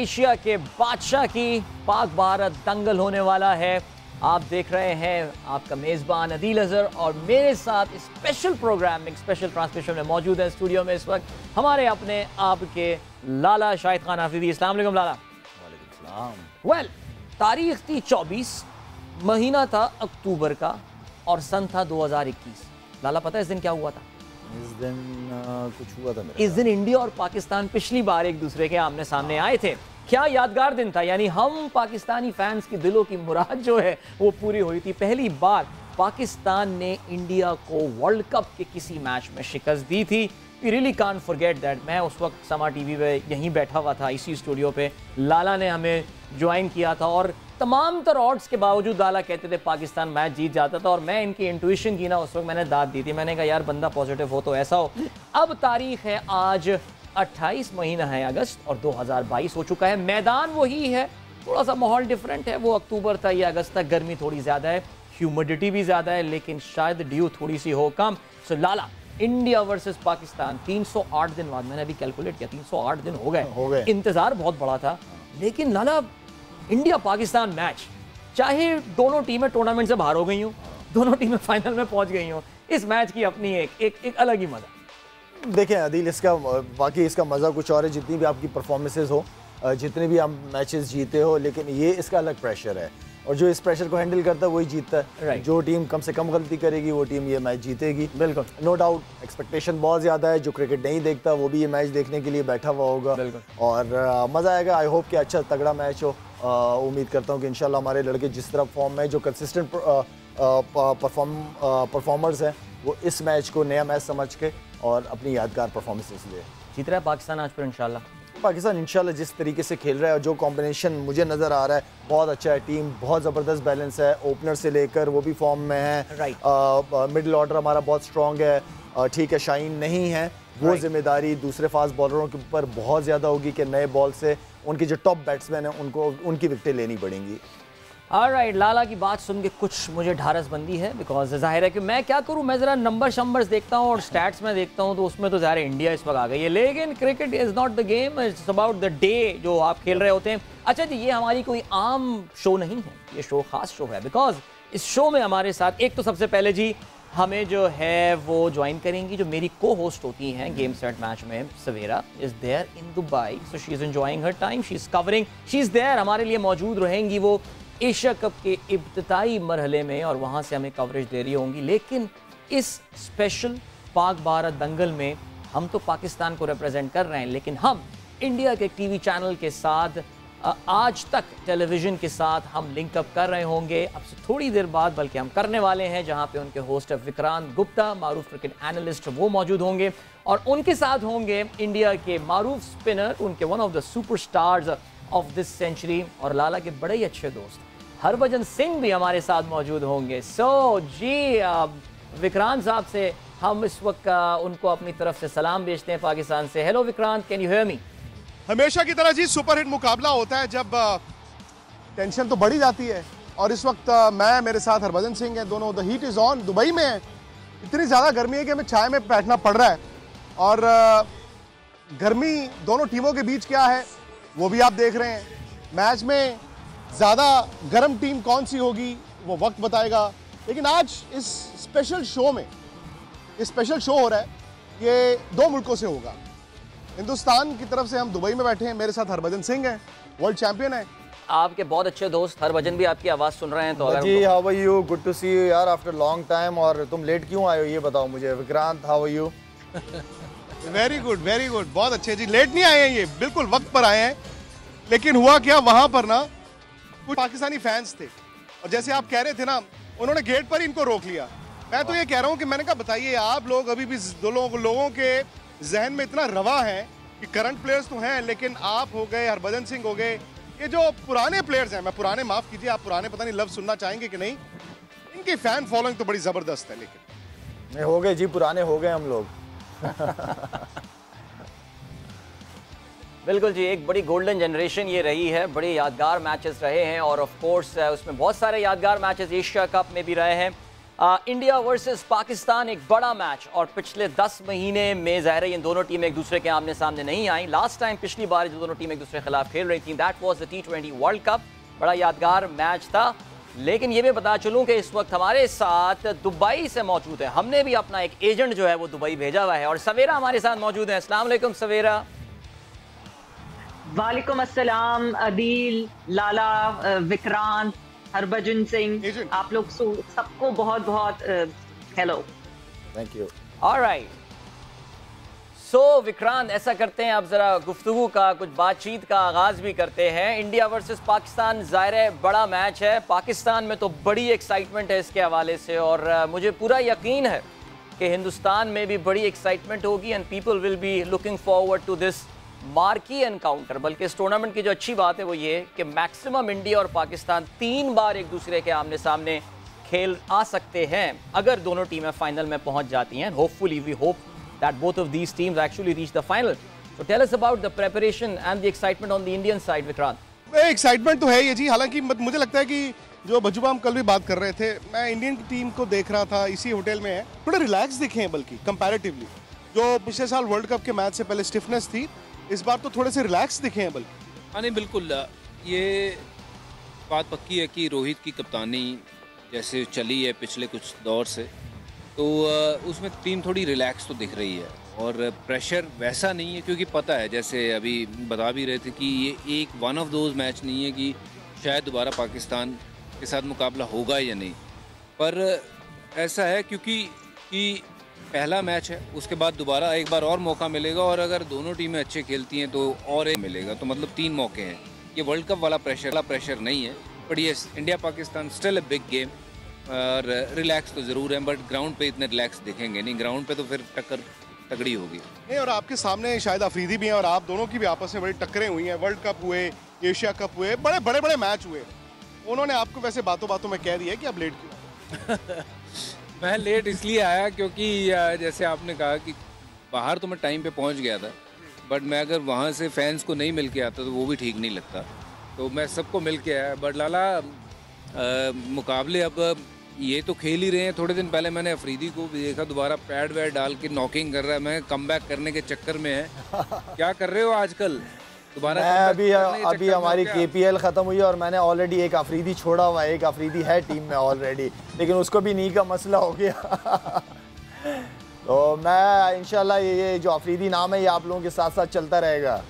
Asia के बादशाह की पाक भारत दंगल होने वाला है। आप देख रहे हैं आपका मेज़बान अदील अजहर और मेरे साथ स्पेशल प्रोग्रामिंग स्पेशल ट्रांसमिशन में मौजूद है स्टूडियो में इस वक्त हमारे अपने आपके लाला शाहिद खान आफरीदी। अस्सलाम वालेकुम लाला। वालेकुम सलाम। वेल, तारीख थी 24, महीना था अक्टूबर का और सन था 2021। लाला पता है इस दिन क्या हुआ था? इस दिन कुछ हुआ था मेरे इस दिन इंडिया और पाकिस्तान पिछली बार एक दूसरे के आमने सामने आए थे। क्या यादगार दिन था, यानी हम पाकिस्तानी फैंस की दिलों की मुराद जो है वो पूरी हुई थी। पहली बार पाकिस्तान ने इंडिया को वर्ल्ड कप के किसी मैच में शिकस्त दी थी। We really can't forget that. मैं उस वक्त समा टीवी पे यहीं बैठा हुआ था, इसी स्टूडियो पे। लाला ने हमें ज्वाइन किया था और तमाम तर ऑड्स के बावजूद लाला कहते थे पाकिस्तान मैच जीत जाता था और मैं इनकी इंट्यूशन की ना उस वक्त मैंने दाद दी थी। मैंने कहा यार बंदा पॉजिटिव हो तो ऐसा हो। अब तारीख है आज 28 महीना है अगस्त और 2022 हो चुका है। मैदान वही है, थोड़ा सा माहौल डिफरेंट है। वो अक्टूबर था या अगस्त तक गर्मी थोड़ी ज़्यादा है, ह्यूमिडिटी भी ज़्यादा है, लेकिन शायद ड्यू थोड़ी सी हो कम। सो लाला, इंडिया वर्सेस पाकिस्तान 308 दिन बाद, मैंने अभी कैलकुलेट किया 308 दिन हो गए। इंतज़ार बहुत बड़ा था, लेकिन लाला इंडिया पाकिस्तान मैच, चाहे दोनों टीमें टूर्नामेंट से बाहर हो गई हों, दोनों टीमें फाइनल में पहुंच गई हों, इस मैच की अपनी एक अलग ही मज़ा। देखें अदील, इसका बाकी इसका मज़ा कुछ और है। जितनी भी आपकी परफॉर्मेंसेज हो, जितने भी आप मैचेस जीते हो, लेकिन ये इसका अलग प्रेशर है और जो इस प्रेशर को हैंडल करता है वही जीतता है। जो टीम कम से कम गलती करेगी वो टीम ये मैच जीतेगी। बिल्कुल, नो डाउट। एक्सपेक्टेशन बहुत ज़्यादा है। जो क्रिकेट नहीं देखता वो भी ये मैच देखने के लिए बैठा हुआ होगा और मज़ा आएगा। आई होप कि अच्छा तगड़ा मैच हो। उम्मीद करता हूँ कि इंशाल्लाह हमारे लड़के जिस तरह फॉर्म में, जो कंसिस्टेंट परफॉर्मर्स हैं, वो इस मैच को नया मैच समझ के और अपनी यादगार परफॉर्मेंसेस ले। जीत रहा है पाकिस्तान आज पर इंशाल्लाह। पाकिस्तान इंशाल्लाह जिस तरीके से खेल रहा है और जो कॉम्बिनेशन मुझे नज़र आ रहा है, बहुत अच्छा है। टीम बहुत ज़बरदस्त बैलेंस है, ओपनर से लेकर वो भी फॉर्म में है। मिडिल ऑर्डर हमारा बहुत स्ट्रॉन्ग है। ठीक है, शाहीन नहीं है, वो जिम्मेदारी दूसरे फास्ट बॉलरों के ऊपर बहुत ज़्यादा होगी कि नए बॉल से उनके जो टॉप बैट्समैन हैं उनको उनकी विकेटें लेनी पड़ेंगी। ऑलराइट, लाला की बात सुन के कुछ मुझे ढारस बंदी है, बिकॉज ज़ाहिर है कि मैं क्या करूं, मैं ज़रा नंबर्स देखता हूं और स्टैट्स में देखता हूं तो उसमें तो ज़ाहिर इंडिया इस वक्त आ गई है। लेकिन cricket is not the game, it's about the day जो आप खेल रहे होते हैं। अच्छा जी, ये हमारी कोई आम शो नहीं है, ये शो ख़ास शो है, बिकॉज इस शो में हमारे साथ एक तो सबसे पहले जी हमें जो है वो ज्वाइन करेंगी जो मेरी को होस्ट होती हैं गेम सेट मैच में। Savera is there in Dubai, so she is enjoying her time, she is covering, she is there, हमारे लिए मौजूद रहेंगी वो एशिया कप के इब्तिदाई मरहले में और वहाँ से हमें कवरेज दे रही होंगी। लेकिन इस स्पेशल पाक भारत दंगल में हम तो पाकिस्तान को रिप्रेजेंट कर रहे हैं, लेकिन हम इंडिया के टीवी चैनल के साथ आज तक टेलीविज़न के साथ हम लिंकअप कर रहे होंगे अब से थोड़ी देर बाद, बल्कि हम करने वाले हैं, जहाँ पे उनके होस्ट विक्रांत गुप्ता, मारूफ क्रिकेट एनालिस्ट, वो मौजूद होंगे और उनके साथ होंगे इंडिया के मारूफ स्पिनर, उनके one of the superstars of this century और लाला के बड़े ही अच्छे दोस्त हरभजन सिंह भी हमारे साथ मौजूद होंगे। सो जी, विक्रांत साहब से हम इस वक्त उनको अपनी तरफ से सलाम भेजते हैं पाकिस्तान से। Hello Vikrant, can you hear me? हमेशा की तरह जी सुपरहिट मुकाबला होता है जब टेंशन तो बढ़ी जाती है और इस वक्त मैं, मेरे साथ हरभजन सिंह हैं, दोनों। The heat is on, Dubai में है, इतनी ज़्यादा गर्मी है कि हमें चाय में बैठना पड़ रहा है और गर्मी दोनों टीमों के बीच क्या है वो भी आप देख रहे हैं। मैच में ज़्यादा गर्म टीम कौन सी होगी वो वक्त बताएगा, लेकिन आज इस स्पेशल शो में, ये स्पेशल शो हो रहा है, ये दो मुल्कों से होगा। हिंदुस्तान की तरफ से हम दुबई में बैठे हैं, मेरे साथ हरभजन सिंह हैं, वर्ल्ड चैंपियन है। आपके बहुत अच्छे दोस्त हरभजन भी आपकी आवाज़ सुन रहे हैं तो अगर जी, how are you? Good to see you यार, आफ्टर लॉन्ग टाइम। और तुम लेट क्यों आए हो ये बताओ मुझे। Vikrant, how are you? Very good, very good, बहुत अच्छे जी। लेट नहीं आए हैं, ये बिल्कुल वक्त पर आए हैं। लेकिन हुआ क्या, वहां पर ना कुछ पाकिस्तानी फैंस थे और जैसे आप कह रहे थे ना, उन्होंने गेट पर ही इनको रोक लिया। मैं तो ये कह रहा हूँ कि मैंने कहा बताइए, आप लोग अभी भी लोगों के जहन में इतना रवा है कि करंट प्लेयर्स तो हैं, लेकिन आप हो गए, हरभजन सिंह हो गए, ये जो पुराने प्लेयर्स हैं, मैं पुराने, माफ कीजिए, आप पुराने पता नहीं लफ्ज सुनना चाहेंगे कि नहीं, इनकी फैन फॉलोइंग तो बड़ी जबरदस्त है। लेकिन हो गए जी, पुराने हो गए हम लोग। बिल्कुल जी, एक बड़ी गोल्डन जनरेशन ये रही है, बड़े यादगार मैचेस रहे हैं और ऑफ कोर्स उसमें बहुत सारे यादगार मैचेस एशिया कप में भी रहे हैं। इंडिया वर्सेस पाकिस्तान एक बड़ा मैच, और पिछले 10 महीने में ज़ाहिर है ये दोनों टीमें एक दूसरे के आमने सामने नहीं आई। लास्ट टाइम पिछली बार जो दोनों टीमें एक दूसरे के खिलाफ खेल रही थी, that was the T20 world cup. बड़ा यादगार मैच था। लेकिन ये भी बता चलूं कि इस वक्त हमारे साथ दुबई से मौजूद है, हमने भी अपना एक एजेंट जो है वो दुबई भेजा हुआ है, और सवेरा हमारे साथ मौजूद है। अस्सलाम वालेकुम सवेरा। वालेकुम अस्सलाम अदील, लाला, विक्रांत, हरभजन सिंह, आप लोग सबको बहुत बहुत हेलो, थैंक यू। ऑलराइट, सो विक्रांत, ऐसा करते हैं अब ज़रा गुफ्तगू का, कुछ बातचीत का आगाज़ भी करते हैं। इंडिया वर्सेस पाकिस्तान ज़ाहिर है बड़ा मैच है, पाकिस्तान में तो बड़ी एक्साइटमेंट है इसके हवाले से, और मुझे पूरा यकीन है कि हिंदुस्तान में भी बड़ी एक्साइटमेंट होगी and people will be looking forward to this marquee encounter. बल्कि इस टूर्नामेंट की जो अच्छी बात है वो ये कि मैक्सिमम इंडिया और पाकिस्तान 3 बार एक दूसरे के आमने सामने खेल आ सकते हैं अगर दोनों टीमें फाइनल में पहुंच जाती हैं। Hopefully we hope that both of these teams actually reach the final. So tell us about the preparation and the excitement on the Indian side, Vikrant. Excitement तो है ये जी, हालांकि मुझे लगता है कि जो बजुबा हम कल भी बात कर रहे थे, मैं इंडियन टीम को देख रहा था, इसी होटल में है, थोड़े रिलैक्स दिखे हैं बल्कि कंपैरेटिवली। जो पिछले साल वर्ल्ड कप के मैच से पहले स्टिफनेस थी, इस बार तो थोड़े से रिलैक्स दिखे हैं बल्कि। हाँ नहीं बिल्कुल, ये बात पक्की है कि रोहित की कप्तानी जैसे चली है पिछले कुछ दौर से, तो उसमें टीम थोड़ी रिलैक्स तो दिख रही है, और प्रेशर वैसा नहीं है, क्योंकि पता है, जैसे अभी बता भी रहे थे कि ये एक वन ऑफ दोज मैच नहीं है कि शायद दोबारा पाकिस्तान के साथ मुकाबला होगा या नहीं, पर ऐसा है क्योंकि पहला मैच है, उसके बाद दोबारा एक बार और मौका मिलेगा, और अगर दोनों टीमें अच्छे खेलती हैं तो और एक मिलेगा, तो मतलब 3 मौके हैं। ये वर्ल्ड कप वाला प्रेशर नहीं है, बट ये India Pakistan still a big game, और रिलैक्स तो ज़रूर है, बट ग्राउंड पे इतने रिलैक्स दिखेंगे नहीं, ग्राउंड पे तो फिर टक्कर तगड़ी होगी। नहीं, और आपके सामने शायद अफरीदी भी हैं, और आप दोनों की भी आपस में बड़ी टक्करें हुई हैं। वर्ल्ड कप हुए, एशिया कप हुए, बड़े मैच हुए। उन्होंने आपको वैसे बातों बातों में कह दिया कि अब लेट क्यों? मैं लेट इसलिए आया क्योंकि जैसे आपने कहा कि बाहर तो मैं टाइम पे पहुंच गया था, बट मैं अगर वहाँ से फैंस को नहीं मिल के आता तो वो भी ठीक नहीं लगता, तो मैं सबको मिल के आया। बट लाला मुकाबले अब ये तो खेल ही रहे हैं। थोड़े दिन पहले मैंने अफरीदी को भी देखा, दोबारा पैड वैड डाल के नॉकिंग कर रहा है, मैं कमबैक करने के चक्कर में है। क्या कर रहे हो आजकल दोबारा? अभी हमारी KPL ख़त्म हुई है और मैंने ऑलरेडी एक अफरीदी छोड़ा हुआ है, एक अफरीदी है टीम में ऑलरेडी, लेकिन उसको भी नी का मसला हो गया। तो मैं इंशाल्लाह ये जो अफरीदी नाम है ये आप लोगों के साथ साथ चलता रहेगा।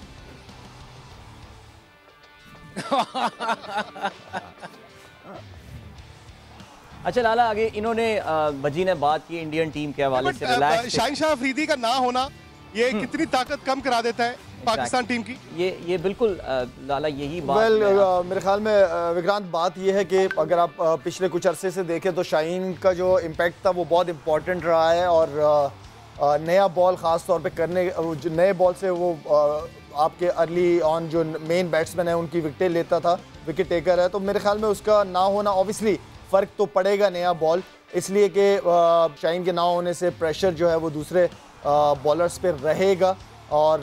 अच्छा लाला, आगे इन्होंने बजी ने बात की इंडियन टीम के हवाले से, रिलैक्स। शाहीन शाह अफरीदी का ना होना ये कितनी ताकत कम करा देता है पाकिस्तान टीम की? ये बिल्कुल लाला यही बात। मेरे ख्याल में विक्रांत बात ये है कि अगर आप पिछले कुछ अरसे से देखें तो शाहीन का जो इम्पैक्ट था वो बहुत इम्पोर्टेंट रहा है, और नया बॉल ख़ास तौर पे करने, नए बॉल से वो आपके अर्ली ऑन जो मेन बैट्समैन है उनकी विकेटें लेता था, विकेट टेकर है। तो मेरे ख्याल में उसका ना होना ऑब्वियसली फ़र्क तो पड़ेगा नया बॉल, इसलिए कि शाहीन के ना होने से प्रेशर जो है वो दूसरे बॉलर्स पे रहेगा, और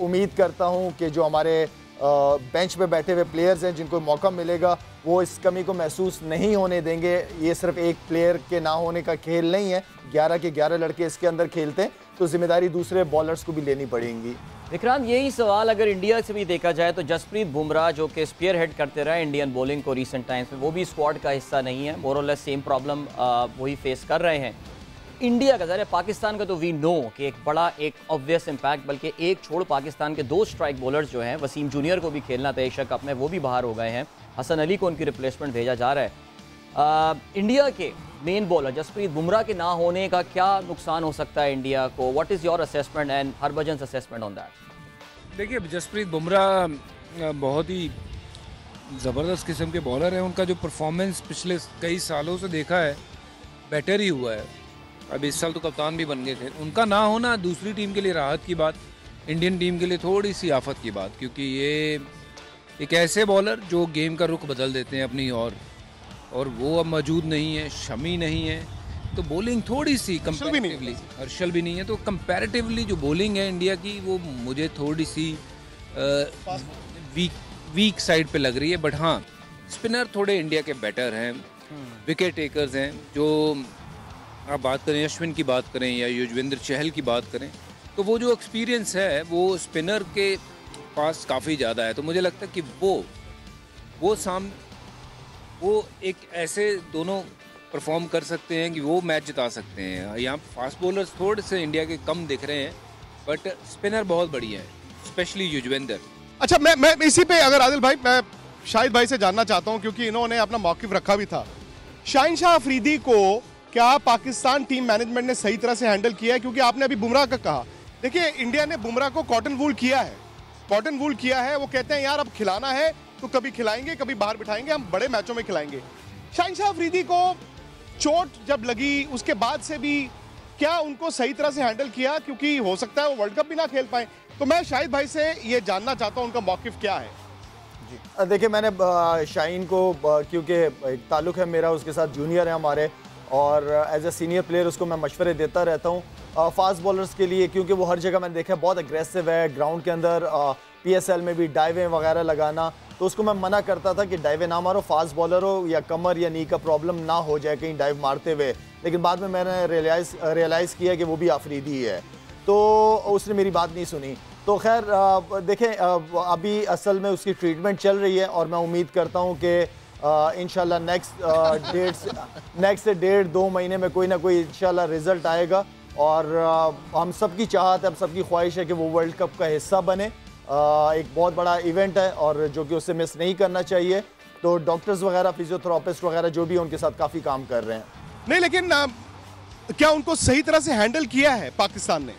उम्मीद करता हूँ कि जो हमारे बेंच पे बैठे हुए प्लेयर्स हैं जिनको मौका मिलेगा वो इस कमी को महसूस नहीं होने देंगे। ये सिर्फ एक प्लेयर के ना होने का खेल नहीं है, 11 के 11 लड़के इसके अंदर खेलते हैं, तो जिम्मेदारी दूसरे बॉलर्स को भी लेनी पड़ेगी। विक्रांत, यही सवाल अगर इंडिया से भी देखा जाए तो जसप्रीत बुमराह जो कि स्पीयर हेड करते रहे इंडियन बॉलिंग को रीसेंट टाइम्स में, वो भी स्क्वाड का हिस्सा नहीं है, मोर और लेस सेम प्रॉब्लम वही फेस कर रहे हैं। इंडिया का ज़रा, पाकिस्तान का तो वी नो कि एक बड़ा एक ऑब्वियस इम्पैक्ट, बल्कि एक छोड़ पाकिस्तान के 2 स्ट्राइक बॉलर्स जो हैं, वसीम जूनियर को भी खेलना था एशिया कप में, वो भी बाहर हो गए हैं, हसन अली को उनकी रिप्लेसमेंट भेजा जा रहा है। इंडिया के मेन बॉलर जसप्रीत बुमराह के ना होने का क्या नुकसान हो सकता है इंडिया को? What is your assessment and Harbhajan's assessment on that? देखिए, जसप्रीत बुमराह बहुत ही ज़बरदस्त किस्म के बॉलर हैं, उनका जो परफॉर्मेंस पिछले कई सालों से देखा है बेटर ही हुआ है। अभी इस साल तो कप्तान भी बन गए थे। उनका ना होना दूसरी टीम के लिए राहत की बात, इंडियन टीम के लिए थोड़ी सी आफत की बात, क्योंकि ये एक ऐसे बॉलर जो गेम का रुख बदल देते हैं अपनी, और वो अब मौजूद नहीं है, शमी नहीं है, तो बॉलिंग थोड़ी सी कंपैरेटिवली, हर्षल भी नहीं है, तो कंपैरेटिवली जो बॉलिंग है इंडिया की वो मुझे थोड़ी सी वीक साइड पे लग रही है। बट हाँ, स्पिनर थोड़े इंडिया के बेटर हैं, विकेट टेकर्स हैं, जो आप बात करें अश्विन की बात करें या युजवेंद्र चहल की बात करें, तो वो जो एक्सपीरियंस है वो स्पिनर के पास काफ़ी ज़्यादा है। तो मुझे लगता है कि वो एक ऐसे दोनों परफॉर्म कर सकते हैं कि वो मैच जिता सकते हैं। यहाँ फास्ट बॉलर्स थोड़े से इंडिया के कम दिख रहे हैं, बट स्पिनर बहुत बढ़िया है, स्पेशली युजवेंद्र। अच्छा, मैं इसी पे अगर आदिल भाई, मैं शाहिद भाई से जानना चाहता हूं, क्योंकि इन्होंने अपना मौकिफ रखा भी था। शाहीन शाह अफरीदी को क्या पाकिस्तान टीम मैनेजमेंट ने सही तरह से हैंडल किया है? क्योंकि आपने अभी बुमराह का कहा, देखिए इंडिया ने बुमराह को कॉटन वूल किया है, कॉटन वूल किया है। वो कहते हैं यार अब खिलाना है तो कभी खिलाएंगे, कभी बाहर बिठाएंगे, हम बड़े मैचों में खिलाएंगे। शाहीन शाह अफरीदी को चोट जब लगी उसके बाद से भी क्या उनको सही तरह से हैंडल किया? क्योंकि हो सकता है वो वर्ल्ड कप भी ना खेल पाए। तो मैं शाहिद भाई से ये जानना चाहता हूं उनका मौकिफ क्या है। जी देखिए, मैंने शाहीन को क्योंकि एक ताल्लुक़ है मेरा उसके साथ, जूनियर है हमारे, और एज ए सीनियर प्लेयर उसको मैं मशवरे देता रहता हूँ फास्ट बॉलर्स के लिए, क्योंकि वो हर जगह मैंने देखा बहुत अग्रेसिव है ग्राउंड के अंदर। PSL में भी डाइवें वगैरह लगाना, तो उसको मैं मना करता था कि डाइवें ना मारो, फास्ट बॉलर हो या कमर या नी का प्रॉब्लम ना हो जाए कहीं डाइव मारते हुए। लेकिन बाद में मैंने रियलाइज़ किया कि वो भी अफरीदी है, तो उसने मेरी बात नहीं सुनी। तो खैर देखें, अभी असल में उसकी ट्रीटमेंट चल रही है और मैं उम्मीद करता हूँ कि इंशाल्लाह नेक्स्ट से 1.5-2 महीने में कोई ना कोई इंशाल्लाह रिज़ल्ट आएगा। और हम सब की चाहत है, हम सब की ख्वाहिश है कि वो वर्ल्ड कप का हिस्सा बने। एक बहुत बड़ा इवेंट है और जो कि उससे मिस नहीं करना चाहिए। तो डॉक्टर्स वगैरह, फिजियोथेरापिस्ट वगैरह जो भी उनके साथ काफ़ी काम कर रहे हैं। नहीं, लेकिन क्या उनको सही तरह से हैंडल किया है पाकिस्तान ने?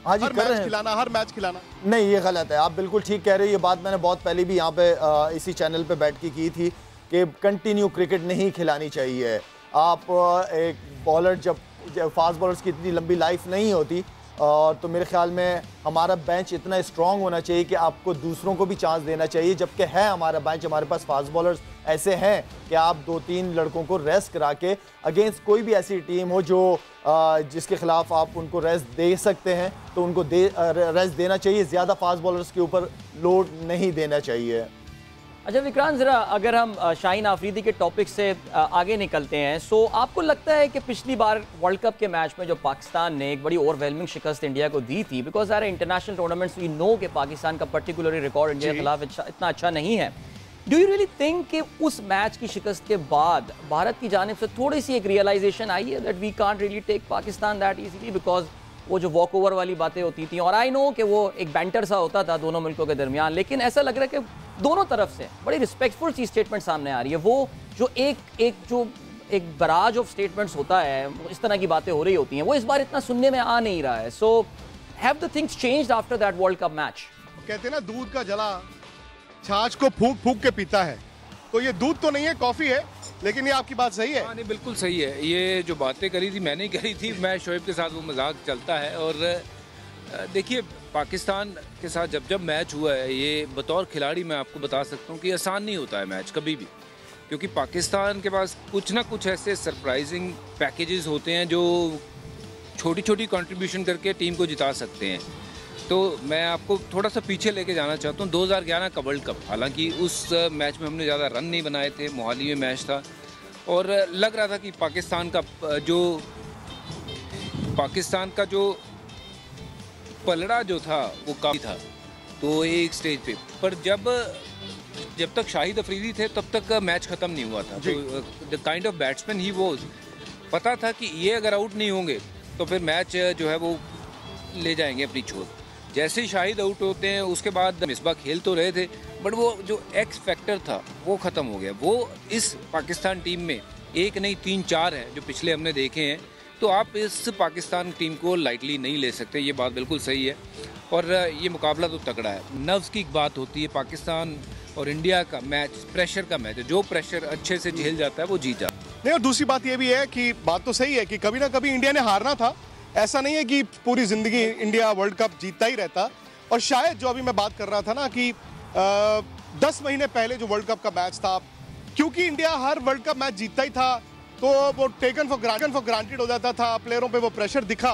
हाँ जी, हर मैच खिलाना, हर मैच खिलाना नहीं, ये गलत है। आप बिल्कुल ठीक कह रहे हो। ये बात मैंने बहुत पहले भी यहाँ पे इसी चैनल पे बैठ के की थी कि कंटिन्यू क्रिकेट नहीं खिलानी चाहिए। आप एक बॉलर जब फास्ट बॉलर्स की इतनी लंबी लाइफ नहीं होती, तो मेरे ख्याल में हमारा बेंच इतना स्ट्रॉन्ग होना चाहिए कि आपको दूसरों को भी चांस देना चाहिए। जबकि है हमारा बेंच, हमारे पास फास्ट बॉलर्स ऐसे हैं कि आप 2-3 लड़कों को रेस्ट करा के अगेंस्ट कोई भी ऐसी टीम हो जो जिसके खिलाफ आप उनको रेस्ट दे सकते हैं, तो उनको रेस्ट देना चाहिए। ज़्यादा फास्ट बॉलर्स के ऊपर लोड नहीं देना चाहिए। अच्छा विक्रांत, ज़रा अगर हम शाहीन अफरीदी के टॉपिक से आगे निकलते हैं, सो आपको लगता है कि पिछली बार वर्ल्ड कप के मैच में जो पाकिस्तान ने एक बड़ी ओवरवेलमिंग शिकस्त इंडिया को दी थी, बिकॉज यार इंटरनेशनल टूर्नामेंट्स वी नो कि पाकिस्तान का पर्टिकुलरली रिकॉर्ड इंडिया के खिलाफ इतना अच्छा नहीं है। डू यू रियली थिंक कि उस मैच की शिकस्त के बाद भारत की जानिब से थोड़ी सी एक रियलाइजेशन आई है that we can't really take Pakistan that easily, because वो जो वॉक ओवर वाली बातें होती थी, और आई नो कि वो एक बैंटर सा होता था दोनों मुल्कों के दरमियान, लेकिन ऐसा लग रहा है कि दोनों तरफ से बड़ी रिस्पेक्टफुल सी स्टेटमेंट सामने आ रही है। वो जो एक बराज ऑफ स्टेटमेंट्स होता है, इस तरह की बातें हो रही होती हैं, वो इस बार इतना सुनने में आ नहीं रहा है। So have the things changed after that world cup match? कहते हैं ना, दूध का जला छाछ को फूंक फूंक के पीता है। तो ये दूध तो नहीं है, कॉफी है, लेकिन ये आपकी बात सही है। हाँ नहीं, बिल्कुल सही है। ये जो बातें करी थी मैंने ही करी थी, मैं शोएब के साथ वो मजाक चलता है। और देखिए पाकिस्तान के साथ जब जब मैच हुआ है, ये बतौर खिलाड़ी मैं आपको बता सकता हूँ कि आसान नहीं होता है मैच कभी भी, क्योंकि पाकिस्तान के पास कुछ ना कुछ ऐसे सरप्राइजिंग पैकेजेस होते हैं जो छोटी छोटी कंट्रीब्यूशन करके टीम को जिता सकते हैं। तो मैं आपको थोड़ा सा पीछे लेके जाना चाहता हूँ 2011 का वर्ल्ड कप। हालांकि उस मैच में हमने ज़्यादा रन नहीं बनाए थे, मोहाली में मैच था और लग रहा था कि पाकिस्तान का जो पलड़ा जो था वो काफ़ी था। तो एक स्टेज पे पर जब तक शाहिद अफरीदी थे तब तक मैच ख़त्म नहीं हुआ था। तो the kind of batsman he was, पता था कि ये अगर आउट नहीं होंगे तो फिर मैच जो है वो ले जाएंगे अपनी छोर। जैसे ही शाहिद आउट होते हैं उसके बाद मिसबा खेल तो रहे थे, बट वो जो एक्स फैक्टर था वो ख़त्म हो गया। वो इस पाकिस्तान टीम में एक नहीं 3-4 है जो पिछले हमने देखे हैं। तो आप इस पाकिस्तान टीम को लाइटली नहीं ले सकते, ये बात बिल्कुल सही है। और ये मुकाबला तो तगड़ा है। नर्व्स की बात होती है, पाकिस्तान और इंडिया का मैच प्रेशर का मैच है, जो प्रेशर अच्छे से झेल जाता है वो जीत जाता है। नहीं, और दूसरी बात ये भी है कि बात तो सही है कि कभी ना कभी इंडिया ने हारना था। ऐसा नहीं है कि पूरी जिंदगी इंडिया वर्ल्ड कप जीतता ही रहता। और शायद जो अभी मैं बात कर रहा था ना कि 10 महीने पहले जो वर्ल्ड कप का मैच था, क्योंकि इंडिया हर वर्ल्ड कप मैच जीतता ही था, तो वो टेकन फॉर ग्रांटेड हो जाता था। प्लेयरों पे वो प्रेशर दिखा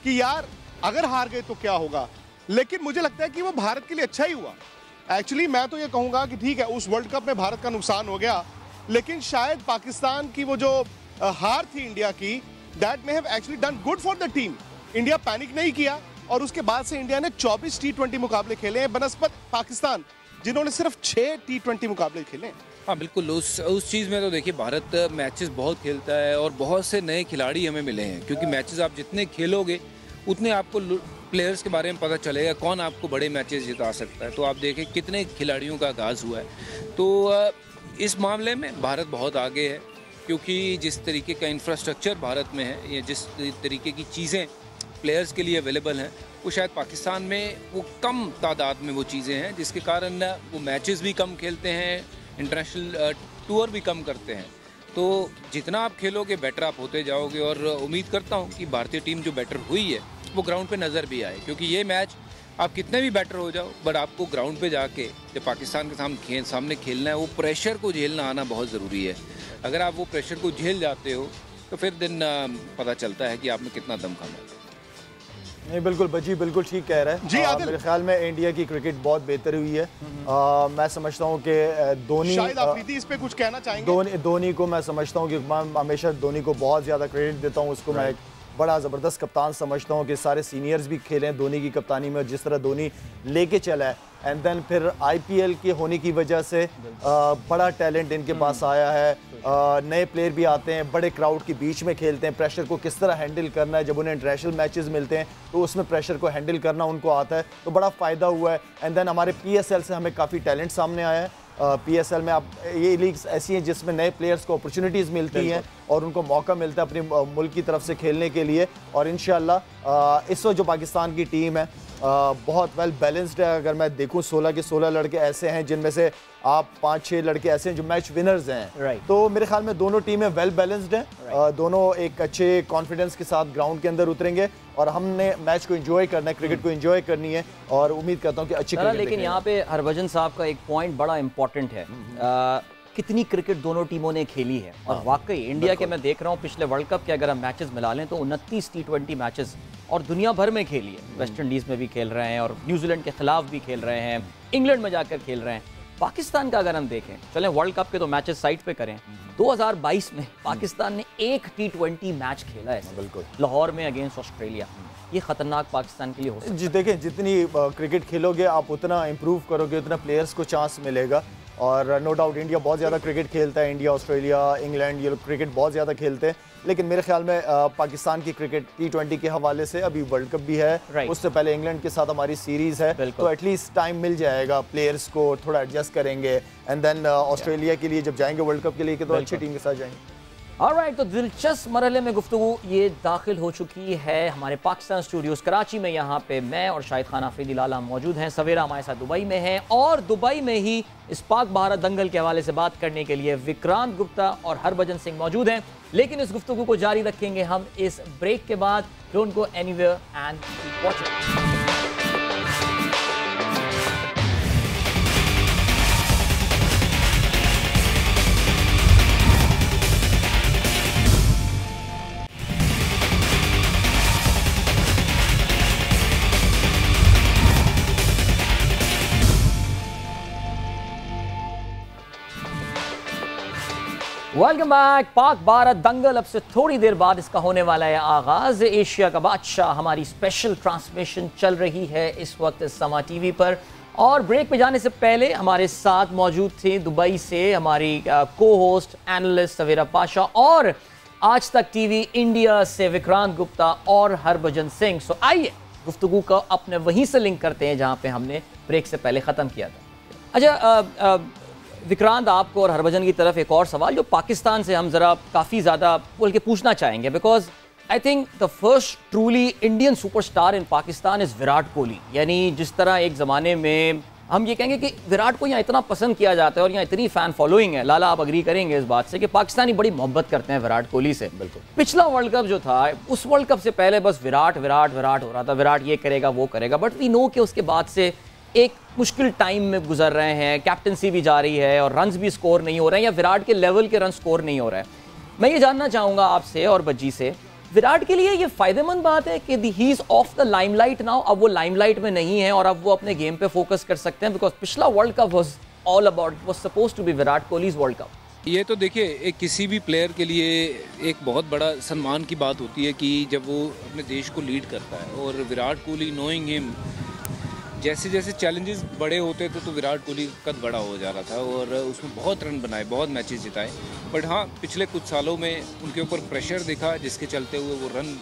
कि यार अगर हार गए तो क्या होगा। लेकिन मुझे लगता है कि वो भारत के लिए अच्छा ही हुआ। एक्चुअली मैं तो ये कहूँगा कि ठीक है, उस वर्ल्ड कप में भारत का नुकसान हो गया, लेकिन शायद पाकिस्तान की वो जो हार थी इंडिया की, that may have actually done good for the team. India panic नहीं किया और उसके बाद से इंडिया ने 24 T20 मुकाबले खेले हैं बनस्पत पाकिस्तान जिन्होंने सिर्फ 6 T20 मुकाबले खेले हैं। हाँ बिल्कुल, उस चीज़ में तो देखिए भारत मैचेस बहुत खेलता है और बहुत से नए खिलाड़ी हमें मिले हैं, क्योंकि मैचेस आप जितने खेलोगे उतने आपको प्लेयर्स के बारे में पता चलेगा कौन आपको बड़े मैचेस जिता सकता है। तो आप देखें कितने खिलाड़ियों का आगाज़ हुआ है। तो इस मामले में भारत बहुत आगे है, क्योंकि जिस तरीके का इंफ्रास्ट्रक्चर भारत में है या जिस तरीके की चीज़ें प्लेयर्स के लिए अवेलेबल हैं, वो शायद पाकिस्तान में वो कम तादाद में वो चीज़ें हैं, जिसके कारण वो मैचेस भी कम खेलते हैं, इंटरनेशनल टूर भी कम करते हैं। तो जितना आप खेलोगे बेटर आप होते जाओगे, और उम्मीद करता हूँ कि भारतीय टीम जो बेटर हुई है वो ग्राउंड पे नज़र भी आए, क्योंकि ये मैच आप कितने भी बेटर हो जाओ बट आपको ग्राउंड पे जाके जब पाकिस्तान के सामने खेलना है, वो प्रेशर को झेलना आना बहुत ज़रूरी है। अगर आप वो प्रेशर को झेल जाते हो तो फिर दिन पता चलता है कि आप में कितना दम खाना है। नहीं बिल्कुल बजी बिल्कुल ठीक कह रहा है जी। मेरे ख्याल में इंडिया की क्रिकेट बहुत बेहतर हुई है। मैं समझता हूँ कि धोनी, शायद आप इस पे कुछ कहना चाहेंगे? धोनी को मैं समझता हूँ कि मैं हमेशा धोनी को बहुत ज़्यादा क्रेडिट देता हूँ। उसको मैं एक बड़ा ज़बरदस्त कप्तान समझता हूँ कि सारे सीनियर्स भी खेले हैं धोनी की कप्तानी में, जिस तरह धोनी लेके चला है। एंड देन फिर IPL के होने की वजह से बड़ा टैलेंट इनके पास आया है। नए प्लेयर भी आते हैं, बड़े क्राउड के बीच में खेलते हैं, प्रेशर को किस तरह हैंडल करना है। जब उन्हें इंटरनेशनल मैचेस मिलते हैं तो उसमें प्रेशर को हैंडल करना उनको आता है, तो बड़ा फ़ायदा हुआ है। एंड देन हमारे PSL से हमें काफ़ी टैलेंट सामने आया है। PSL में आप ये लीग्स ऐसी हैं जिसमें नए प्लेयर्स को अपॉर्चुनिटीज़ मिलती हैं और उनको मौका मिलता है अपने मुल्क की तरफ से खेलने के लिए। और इंशाल्लाह इस वक्त जो पाकिस्तान की टीम है बहुत वेल बैलेंस्ड है। अगर मैं देखूं 16 के 16 लड़के ऐसे हैं जिनमें से आप 5-6 लड़के ऐसे हैं जो मैच विनर्स हैं। तो मेरे ख्याल में दोनों टीमें वेल बैलेंस्ड हैं। दोनों एक अच्छे कॉन्फिडेंस के साथ ग्राउंड के अंदर उतरेंगे और हमने मैच को एंजॉय करना है, क्रिकेट को एंजॉय करनी है और उम्मीद करता हूँ कि अच्छी क्रिकेट। लेकिन यहाँ पे हरभजन साहब का एक पॉइंट बड़ा इंपॉर्टेंट है, कितनी क्रिकेट दोनों टीमों ने खेली है। और वाकई इंडिया के मैं देख रहा हूँ पिछले वर्ल्ड कप के अगर हम मैचेस मिला लें तो 29 T20 मैचेस और दुनिया भर में खेली है। वेस्ट इंडीज़ में भी खेल रहे हैं और न्यूजीलैंड के खिलाफ भी खेल रहे हैं, इंग्लैंड में जाकर खेल रहे हैं। पाकिस्तान का अगर हम देखें, चलें वर्ल्ड कप के तो मैचेस साइड पे करें, 2022 में पाकिस्तान ने एक T20 मैच खेला है बिल्कुल लाहौर में अगेंस्ट ऑस्ट्रेलिया। ये खतरनाक पाकिस्तान के लिए हो सकता है। जी देखें, जितनी क्रिकेट खेलोगे आप उतना इम्प्रूव करोगे, उतना प्लेयर्स को चांस मिलेगा। और नो डाउट इंडिया बहुत ज़्यादा क्रिकेट खेलता है, इंडिया, ऑस्ट्रेलिया, इंग्लैंड ये लोग क्रिकेट बहुत ज़्यादा खेलते हैं। लेकिन मेरे ख्याल में पाकिस्तान की क्रिकेट T20 के हवाले से अभी वर्ल्ड कप भी है, उससे पहले इंग्लैंड के साथ हमारी सीरीज़ है, तो एटलीस्ट टाइम मिल जाएगा, प्लेयर्स को थोड़ा एडजस्ट करेंगे। एंड देन ऑस्ट्रेलिया के लिए जब जाएंगे वर्ल्ड कप के लिए तो अच्छी टीम के साथ जाएंगे। ऑलराइट, तो दिलचस्प मरहले में गुफ्तगू ये दाखिल हो चुकी है हमारे पाकिस्तान स्टूडियोज कराची में। यहाँ पे मैं और शाहिद खान आफरीदी लाला मौजूद हैं, सवेरा हमारे साथ दुबई में हैं और दुबई में ही इस पाक भारत दंगल के हवाले से बात करने के लिए विक्रांत गुप्ता और हरभजन सिंह मौजूद हैं। लेकिन इस गुफ्तगू को जारी रखेंगे हम इस ब्रेक के बाद। Don't go anywhere and keep watching. Welcome back. Pak Bharat दंगल अब से थोड़ी देर बाद इसका होने वाला है आगाज। एशिया का बादशाह हमारी स्पेशल ट्रांसमिशन चल रही है इस वक्त समा टीवी पर। और ब्रेक पे जाने से पहले हमारे साथ मौजूद थे दुबई से हमारी को होस्ट एनालिस्ट सवेरा पाशा और आज तक टीवी इंडिया से विक्रांत गुप्ता और हरभजन सिंह। सो आइए गुफ्तगू को अपने वहीं से लिंक करते हैं जहां पे हमने ब्रेक से पहले ख़त्म किया था। अच्छा विक्रांत, आपको और हरभजन की तरफ एक और सवाल जो पाकिस्तान से हम ज़रा काफ़ी ज़्यादा बोल के पूछना चाहेंगे, because I think the first truly Indian superstar in Pakistan is Virat Kohli. यानी जिस तरह एक ज़माने में हम ये कहेंगे कि विराट को यहाँ इतना पसंद किया जाता है और यहाँ इतनी फ़ैन फॉलोइंग है, लाला आप अग्री करेंगे इस बात से कि पाकिस्तानी बड़ी मोहब्बत करते हैं विराट कोहली से। बिल्कुल। पिछला वर्ल्ड कप जो था उस वर्ल्ड कप से पहले बस विराट विराट विराट हो रहा था, विराट ये करेगा वो करेगा, बट वी नो कि उसके बाद से एक मुश्किल टाइम में गुजर रहे हैं, कैप्टनसी भी जा रही है और रन्स भी स्कोर नहीं हो रहे हैं या विराट के लेवल के रन स्कोर नहीं हो रहे हैं। मैं ये जानना चाहूँगा आपसे और बज्जी से, विराट के लिए ये फायदेमंद बात है कि he is of the limelight now, अब वो लाइमलाइट में नहीं है और अब वो अपने गेम पे फोकस कर सकते हैं, बिकॉज पिछला world cup was all about, was supposed to be Virat Kohli's world cup. ये तो देखिए एक किसी भी प्लेयर के लिए एक बहुत बड़ा सम्मान की बात होती है कि जब वो अपने देश को लीड करता है। और विराट कोहली, नोइंग हिम, जैसे जैसे चैलेंजेस बड़े होते थे तो विराट कोहली का कद बड़ा हो जा रहा था और उसमें बहुत रन बनाए, बहुत मैचेस जिताए। बट हाँ, पिछले कुछ सालों में उनके ऊपर प्रेशर दिखा जिसके चलते हुए वो रन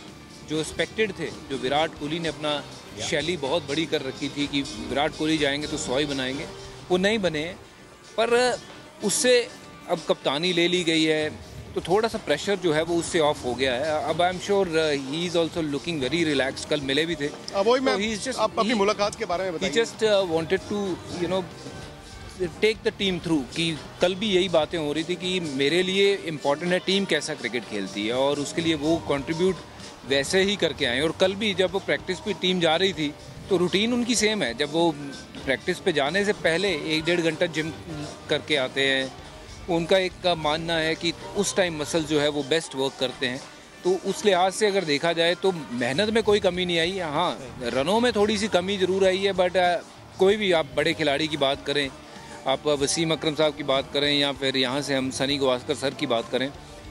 जो एक्सपेक्टेड थे, जो विराट कोहली ने अपना शैली बहुत बड़ी कर रखी थी कि विराट कोहली जाएंगे तो 100 ही बनाएंगे, वो नहीं बने। पर उससे अब कप्तानी ले ली गई है तो थोड़ा सा प्रेशर जो है वो उससे ऑफ हो गया है। अब I am sure he is also looking very relaxed. कल मिले भी थे, वही मैं आप अपनी मुलाकात के बारे में बताइए। He just wanted to you know take the team through, कि कल भी यही बातें हो रही थी कि मेरे लिए इम्पोर्टेंट है टीम कैसा क्रिकेट खेलती है और उसके लिए वो कंट्रीब्यूट वैसे ही करके आए। और कल भी जब वो प्रैक्टिस पे टीम जा रही थी तो रूटीन उनकी सेम है। जब वो प्रैक्टिस पे जाने से पहले 1-1.5 घंटा जिम करके आते हैं। उनका एक का मानना है कि उस टाइम मसल जो है वो बेस्ट वर्क करते हैं। तो उस लिहाज से अगर देखा जाए तो मेहनत में कोई कमी नहीं आई। हाँ, रनों में थोड़ी सी कमी ज़रूर आई है, बट कोई भी आप बड़े खिलाड़ी की बात करें, आप वसीम अकरम साहब की बात करें या फिर यहाँ से हम सनी गवास्कर सर की बात करें,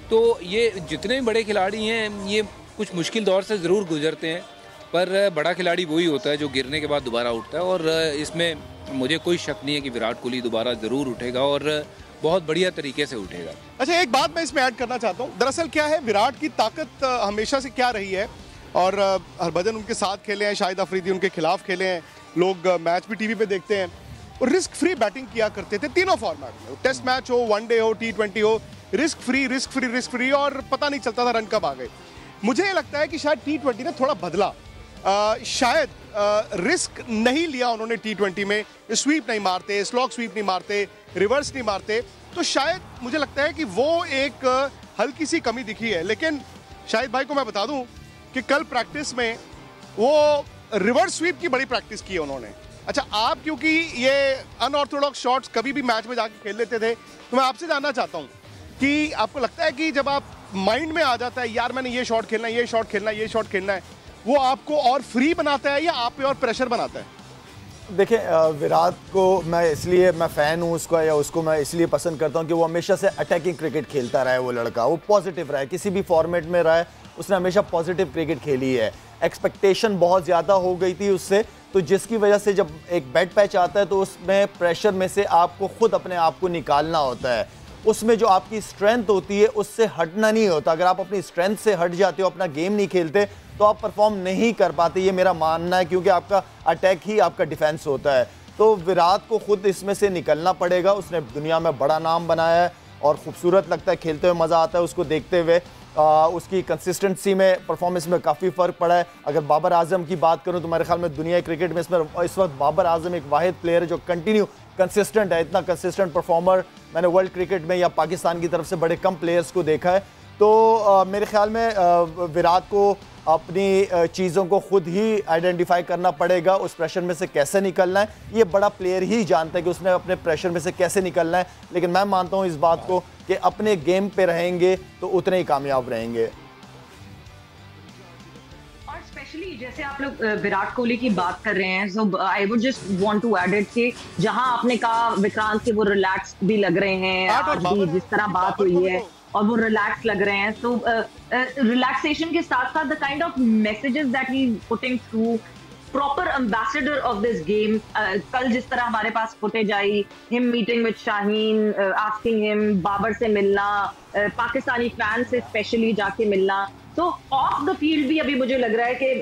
तो ये जितने भी बड़े खिलाड़ी हैं ये कुछ मुश्किल दौर से ज़रूर गुजरते हैं। पर बड़ा खिलाड़ी वही होता है जो गिरने के बाद दोबारा उठता है। और इसमें मुझे कोई शक नहीं है कि विराट कोहली दोबारा ज़रूर उठेगा और बहुत बढ़िया तरीके से उठेगा। अच्छा, एक बात मैं इसमें ऐड करना चाहता हूँ। दरअसल क्या है, विराट की ताकत हमेशा से क्या रही है, और हरभजन उनके साथ खेले हैं, शाहिद अफरीदी उनके खिलाफ खेले हैं, लोग मैच भी टीवी पे देखते हैं। और रिस्क फ्री बैटिंग किया करते थे तीनों फॉर्मेट में, टेस्ट मैच हो, वनडे हो, T20 हो, रिस्क फ्री और पता नहीं चलता था रन कब आ गए। मुझे ये लगता है कि शायद T20 ने थोड़ा बदला, शायद रिस्क नहीं लिया उन्होंने T20 में, स्वीप नहीं मारते, स्लॉग स्वीप नहीं मारते, रिवर्स नहीं मारते, तो शायद मुझे लगता है कि वो एक हल्की सी कमी दिखी है। लेकिन शाहिद भाई को मैं बता दूं कि कल प्रैक्टिस में वो रिवर्स स्वीप की बड़ी प्रैक्टिस की है उन्होंने। अच्छा, आप क्योंकि ये अनऑर्थोडॉक्स शॉट्स कभी भी मैच में जाके खेल लेते थे, तो मैं आपसे जानना चाहता हूँ कि आपको लगता है कि जब आप माइंड में आ जाता है यार मैंने ये शॉट खेलना है, ये शॉट खेलना है, ये शॉट खेलना है, वो आपको और फ्री बनाता है या आप पे और प्रेशर बनाता है? देखिए, विराट को मैं फ़ैन हूँ उसका, या उसको मैं इसलिए पसंद करता हूँ कि वो हमेशा से अटैकिंग क्रिकेट खेलता रहा है। वो लड़का वो पॉजिटिव रहा है, किसी भी फॉर्मेट में रहा है, उसने हमेशा पॉजिटिव क्रिकेट खेली है। एक्सपेक्टेशन बहुत ज़्यादा हो गई थी उससे, तो जिसकी वजह से जब एक बैड पैच आता है तो उसमें प्रेशर में से आपको खुद अपने आप को निकालना होता है। उसमें जो आपकी स्ट्रेंथ होती है उससे हटना नहीं होता। अगर आप अपनी स्ट्रेंथ से हट जाते हो, अपना गेम नहीं खेलते, तो आप परफॉर्म नहीं कर पाते, ये मेरा मानना है, क्योंकि आपका अटैक ही आपका डिफेंस होता है। तो विराट को खुद इसमें से निकलना पड़ेगा। उसने दुनिया में बड़ा नाम बनाया है और खूबसूरत लगता है, खेलते हुए मज़ा आता है उसको देखते हुए। उसकी कंसिस्टेंसी में, परफॉर्मेंस में काफ़ी फ़र्क पड़ा है। अगर बाबर आजम की बात करूं तो मेरे ख्याल में दुनिया क्रिकेट में इस वक्त बाबर आजम एक वाहिद प्लेयर है जो कंटिन्यू कंसिस्टेंट है। इतना कंसिस्टेंट परफॉर्मर मैंने वर्ल्ड क्रिकेट में या पाकिस्तान की तरफ से बड़े कम प्लेयर्स को देखा है। तो मेरे ख्याल में विराट को अपनी चीज़ों को खुद ही आइडेंटिफाई करना पड़ेगा, उस प्रेशर में से कैसे निकलना है ये बड़ा प्लेयर ही जानता है कि उसने अपने प्रेशर में से कैसे निकलना है। लेकिन मैं मानता हूँ इस बात को कि अपने गेम पे रहेंगे तो उतने ही कामयाब रहेंगे। और स्पेशली जैसे आप लोग विराट कोहली की बात कर रहे हैं, so I would just want to add it कि जहां आपने कहा विक्रांत के वो रिलैक्स भी लग रहे हैं, आज भी जिस तरह बात हुई है और वो रिलैक्स लग रहे हैं, तो रिलैक्सेशन के साथ साथ the kind of messages that he putting through, proper ambassador of this game. कल जिस तरह हमारे पास फुटेज आई, him meeting with Shaheen, asking him, Babar से मिलना, पाकिस्तानी फैन से स्पेशली जाके मिलना, तो ऑफ द फील्ड भी अभी मुझे लग रहा है कि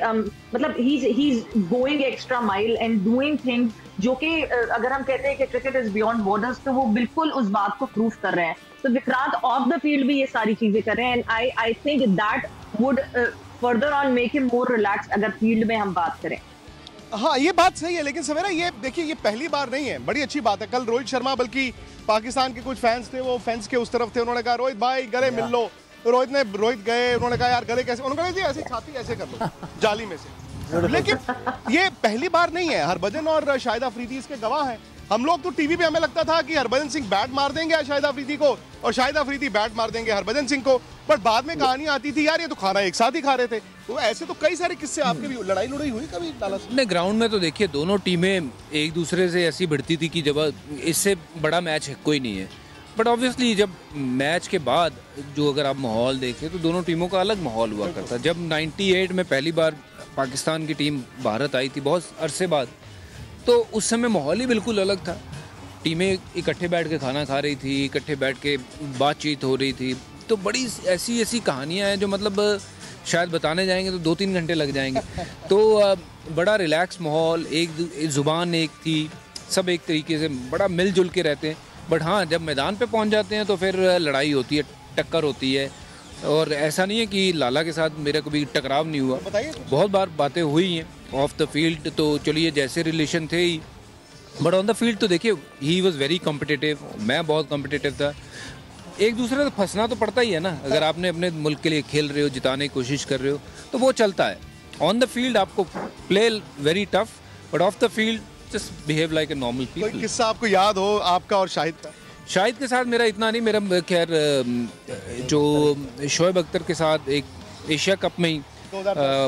मतलब he is going extra mile and doing things जो कि अगर हम कहते हैं कि क्रिकेट इज बियॉन्ड बॉर्डर्स, तो वो बिल्कुल उस बात को प्रूव कर रहे हैं। तो विक्रांत ऑफ द फील्ड भी ये सारी चीजें कर रहे हैं, and I think that would further on make him more relax अगर फील्ड में हम बात करें। हाँ, ये बात सही है, लेकिन सवेरा ये देखिए ये पहली बार नहीं है, बड़ी अच्छी बात है। कल रोहित शर्मा, बल्कि पाकिस्तान के कुछ फैंस थे, वो फेंस के उस तरफ थे, उन्होंने कहा रोहित भाई गले मिल लो, तो रोहित गए, उन्होंने कहा यार गले कैसे, उन्होंने कहा ऐसे छाती ऐसे कर लो जाली में से। लेकिन ये पहली बार नहीं है, हरभजन और शाहिद अफरीदी इसके गवाह हैं। हम लोग तो टीवी पे हमें लगता था कि हरभजन सिंह बैट मार देंगे शाहिद अफरीदी को और शाहिद अफरीदी बैट मार देंगे हरभजन सिंह को, बट बाद में कहानी आती थी यार ये तो खाना एक साथ ही खा रहे थे। तो ऐसे तो कई सारे किस्से आपके भी, लड़ाई हुई कभी लाला साहब? नहीं, ग्राउंड में तो देखिए दोनों टीमें एक दूसरे से ऐसी भिड़ती थी कि जब इससे बड़ा मैच है कोई नहीं है। बट ऑब्वियसली जब मैच के बाद जो अगर आप माहौल देखें तो दोनों टीमों का अलग माहौल हुआ करता। जब 98 में पहली बार पाकिस्तान की टीम भारत आई थी बहुत अरसे बाद, तो उस समय माहौल ही बिल्कुल अलग था। टीमें इकट्ठे बैठ के खाना खा रही थी, इकट्ठे बैठ के बातचीत हो रही थी। तो बड़ी ऐसी ऐसी कहानियाँ हैं जो मतलब शायद बताने जाएंगे तो 2-3 घंटे लग जाएंगे। तो बड़ा रिलैक्स माहौल, एक ज़ुबान एक थी, सब एक तरीके से बड़ा मिलजुल के रहते हैं। बट हाँ, जब मैदान पे पहुंच जाते हैं तो फिर लड़ाई होती है, टक्कर होती है। और ऐसा नहीं है कि लाला के साथ मेरा कभी टकराव नहीं हुआ, बहुत बार बातें हुई हैं ऑफ द फील्ड। तो चलिए जैसे रिलेशन थे ही, बट ऑन द फील्ड तो देखिए ही वॉज वेरी कॉम्पिटिटिव, मैं बहुत कॉम्पिटिटिव था। एक दूसरे से फंसना तो पड़ता ही है ना, अगर आपने अपने मुल्क के लिए खेल रहे हो, जिताने की कोशिश कर रहे हो तो वो चलता है। ऑन द फील्ड आपको play very tough, but of the field just behave like a normal people. कोई किस्सा आपको याद हो आपका और शाहिद का? शाहिद के साथ मेरा इतना नहीं, मेरा खैर जो शोएब अख्तर के साथ एक एशिया कप में ही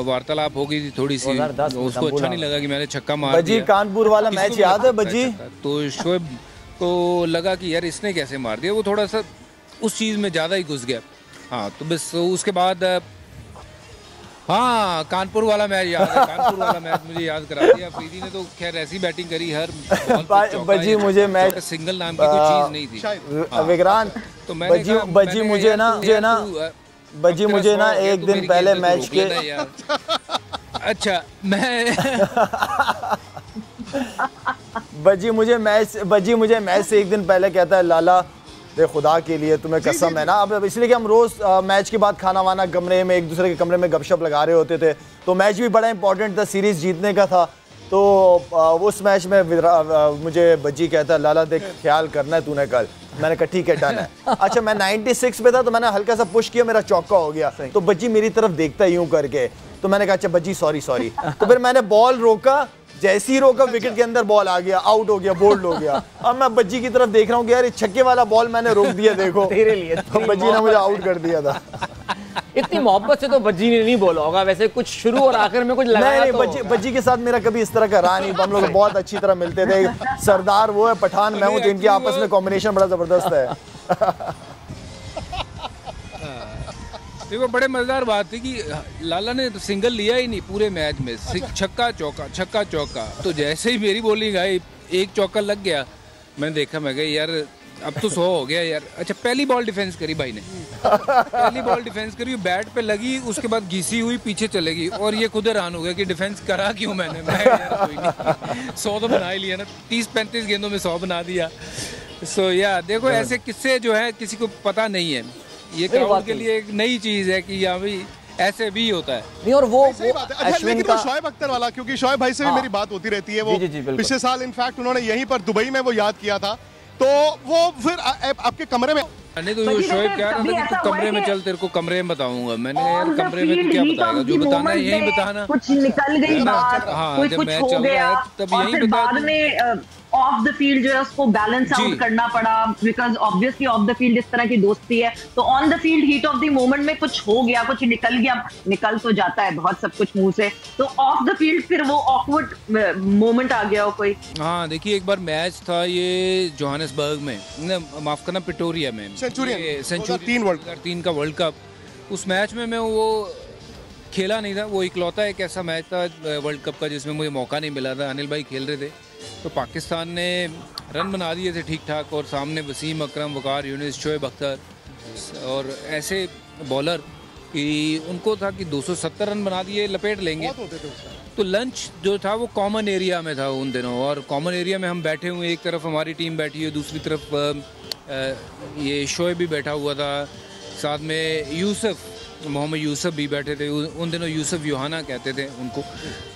वार्तालाप हो गई थी थोड़ी सी, उसको अच्छा नहीं लगा कि मैंने छक्का मार दिया। कानपुर वाला मैच याद है बजी? तो शोएब को लगा कि यार इसने कैसे मार दिया, वो थोड़ा सा उस चीज़ में ज़्यादा ही घुस गया। हाँ, तो बस उसके बाद हाँ कानपुर वाला मैच याद है, कानपुर वाला मैच मुझे याद करा दिया। अफरीदी ने तो खैर ऐसी बैटिंग करी, हर बजी मुझे मैच सिंगल नाम की कोई चीज़ नहीं थी विक्रांत। तो बजी मुझे ना एक दिन पहले मैच के अच्छा मैं बजी मुझे मैच से एक दिन पहले कहता है लाला दे खुदा के लिए तुम्हें कसम है ना। अब इसलिए कि हम रोज मैच के बाद खाना वाना कमरे में एक दूसरे के कमरे में गपशप लगा रहे होते थे, तो मैच भी बड़ा इंपॉर्टेंट था, सीरीज जीतने का था। तो उस मैच में मुझे बज्जी कहता है लाला देख ख्याल करना है तूने कल। मैंने कहा ठीक है डन है। अच्छा मैं 96 पे था तो मैंने हल्का सा पुश किया, मेरा चौका हो गया। तो बज्जी मेरी तरफ देखता यूं करके, तो मैंने कहा अच्छा बज्जी सॉरी। तो फिर मैंने बॉल रोका, जैसी रोका विकेट के अंदर बॉल आ गया, आउट हो गया, बोल्ड हो गया। अब मैं बज्जी की तरफ देख रहा हूँ कि यार ये छक्के वाला बॉल मैंने रोक दिया, देखो तेरे लिए। तो बज्जी ने मुझे आउट कर दिया था। इतनी मोहब्बत से तो बज्जी ने नहीं बोला होगा, वैसे कुछ शुरू और आखिर में कुछ लगाया नहीं, बज्जी के साथ मेरा कभी इस तरह का रहा नहीं। हम लोग बहुत अच्छी तरह मिलते थे। सरदार वो है, पठान मैं हूँ, तो इनकी आपस में कॉम्बिनेशन बड़ा जबरदस्त है। देखो बड़े मजेदार बात थी कि लाला ने तो सिंगल लिया ही नहीं पूरे मैच में, छक्का चौका। तो जैसे ही मेरी बॉलिंग आई, एक चौका लग गया, मैंने देखा, मैं कहा यार अब तो 100 हो गया यार। अच्छा पहली बॉल डिफेंस करी भाई ने, पहली बॉल डिफेंस करी, बैट पे लगी, उसके बाद घिसी हुई पीछे चलेगी, और ये खुद हैरान हो गया कि डिफेंस करा क्यों मैंने। मैं यार कोई नहीं, 100 तो बना ही लिया ना, 30-35 गेंदों में 100 बना दिया। सो या देखो ऐसे किस्से जो है किसी को पता नहीं है, ये क्राउड के लिए एक नई चीज है कि यहाँ भी ऐसे भी होता है। नहीं, और वो अश्विन का शोएब अख्तर वाला, क्योंकि शोएब भाई से भी मेरी बात होती रहती है। वो पिछले साल इनफैक्ट उन्होंने यहीं पर दुबई में वो याद किया था, तो वो फिर आपके कमरे में नहीं तो वो शोएब कह रहा था कि तू कमरे में चल, तेरे को कमरे में बताऊंगा। मैंने यार कमरे में तू क्या बताएगा, जो बताना है यही बताना। कुछ निकल गई बात, हाँ जब मैच चल रहा है तब यही बता। ऑफ द फील्ड जो है उसको बैलेंस आउट करना पड़ा, because obviously of the field इस तरह की दोस्ती है। तो on the field heat of the moment में कुछ हो गया, कुछ निकल गया, निकल तो जाता है बहुत सब कुछ मुंह से, तो ऑफ द फील्ड फिर वो ऑकवर्ड मोमेंट आ गया हो कोई। हाँ देखिए एक बार मैच था ये जोहानिसबर्ग में, माफ करना प्रिटोरिया में, सेंचुरी 3 का वर्ल्ड कप। उस मैच में मैं वो खेला नहीं था, वो इकलौता एक ऐसा मैच था वर्ल्ड कप का जिसमें मुझे मौका नहीं मिला था। अनिल भाई खेल रहे थे, तो पाकिस्तान ने रन बना दिए थे ठीक ठाक, और सामने वसीम अकरम, वकार यूनिस, शोएब अख्तर और ऐसे बॉलर कि उनको था कि 270 रन बना दिए, लपेट लेंगे। तो लंच जो था वो कॉमन एरिया में था उन दिनों, और कॉमन एरिया में हम बैठे हुए, एक तरफ हमारी टीम बैठी है, दूसरी तरफ ये शोएब भी बैठा हुआ था, साथ में मोहम्मद यूसुफ भी बैठे थे। उन दिनों यूसुफ यूहाना कहते थे उनको।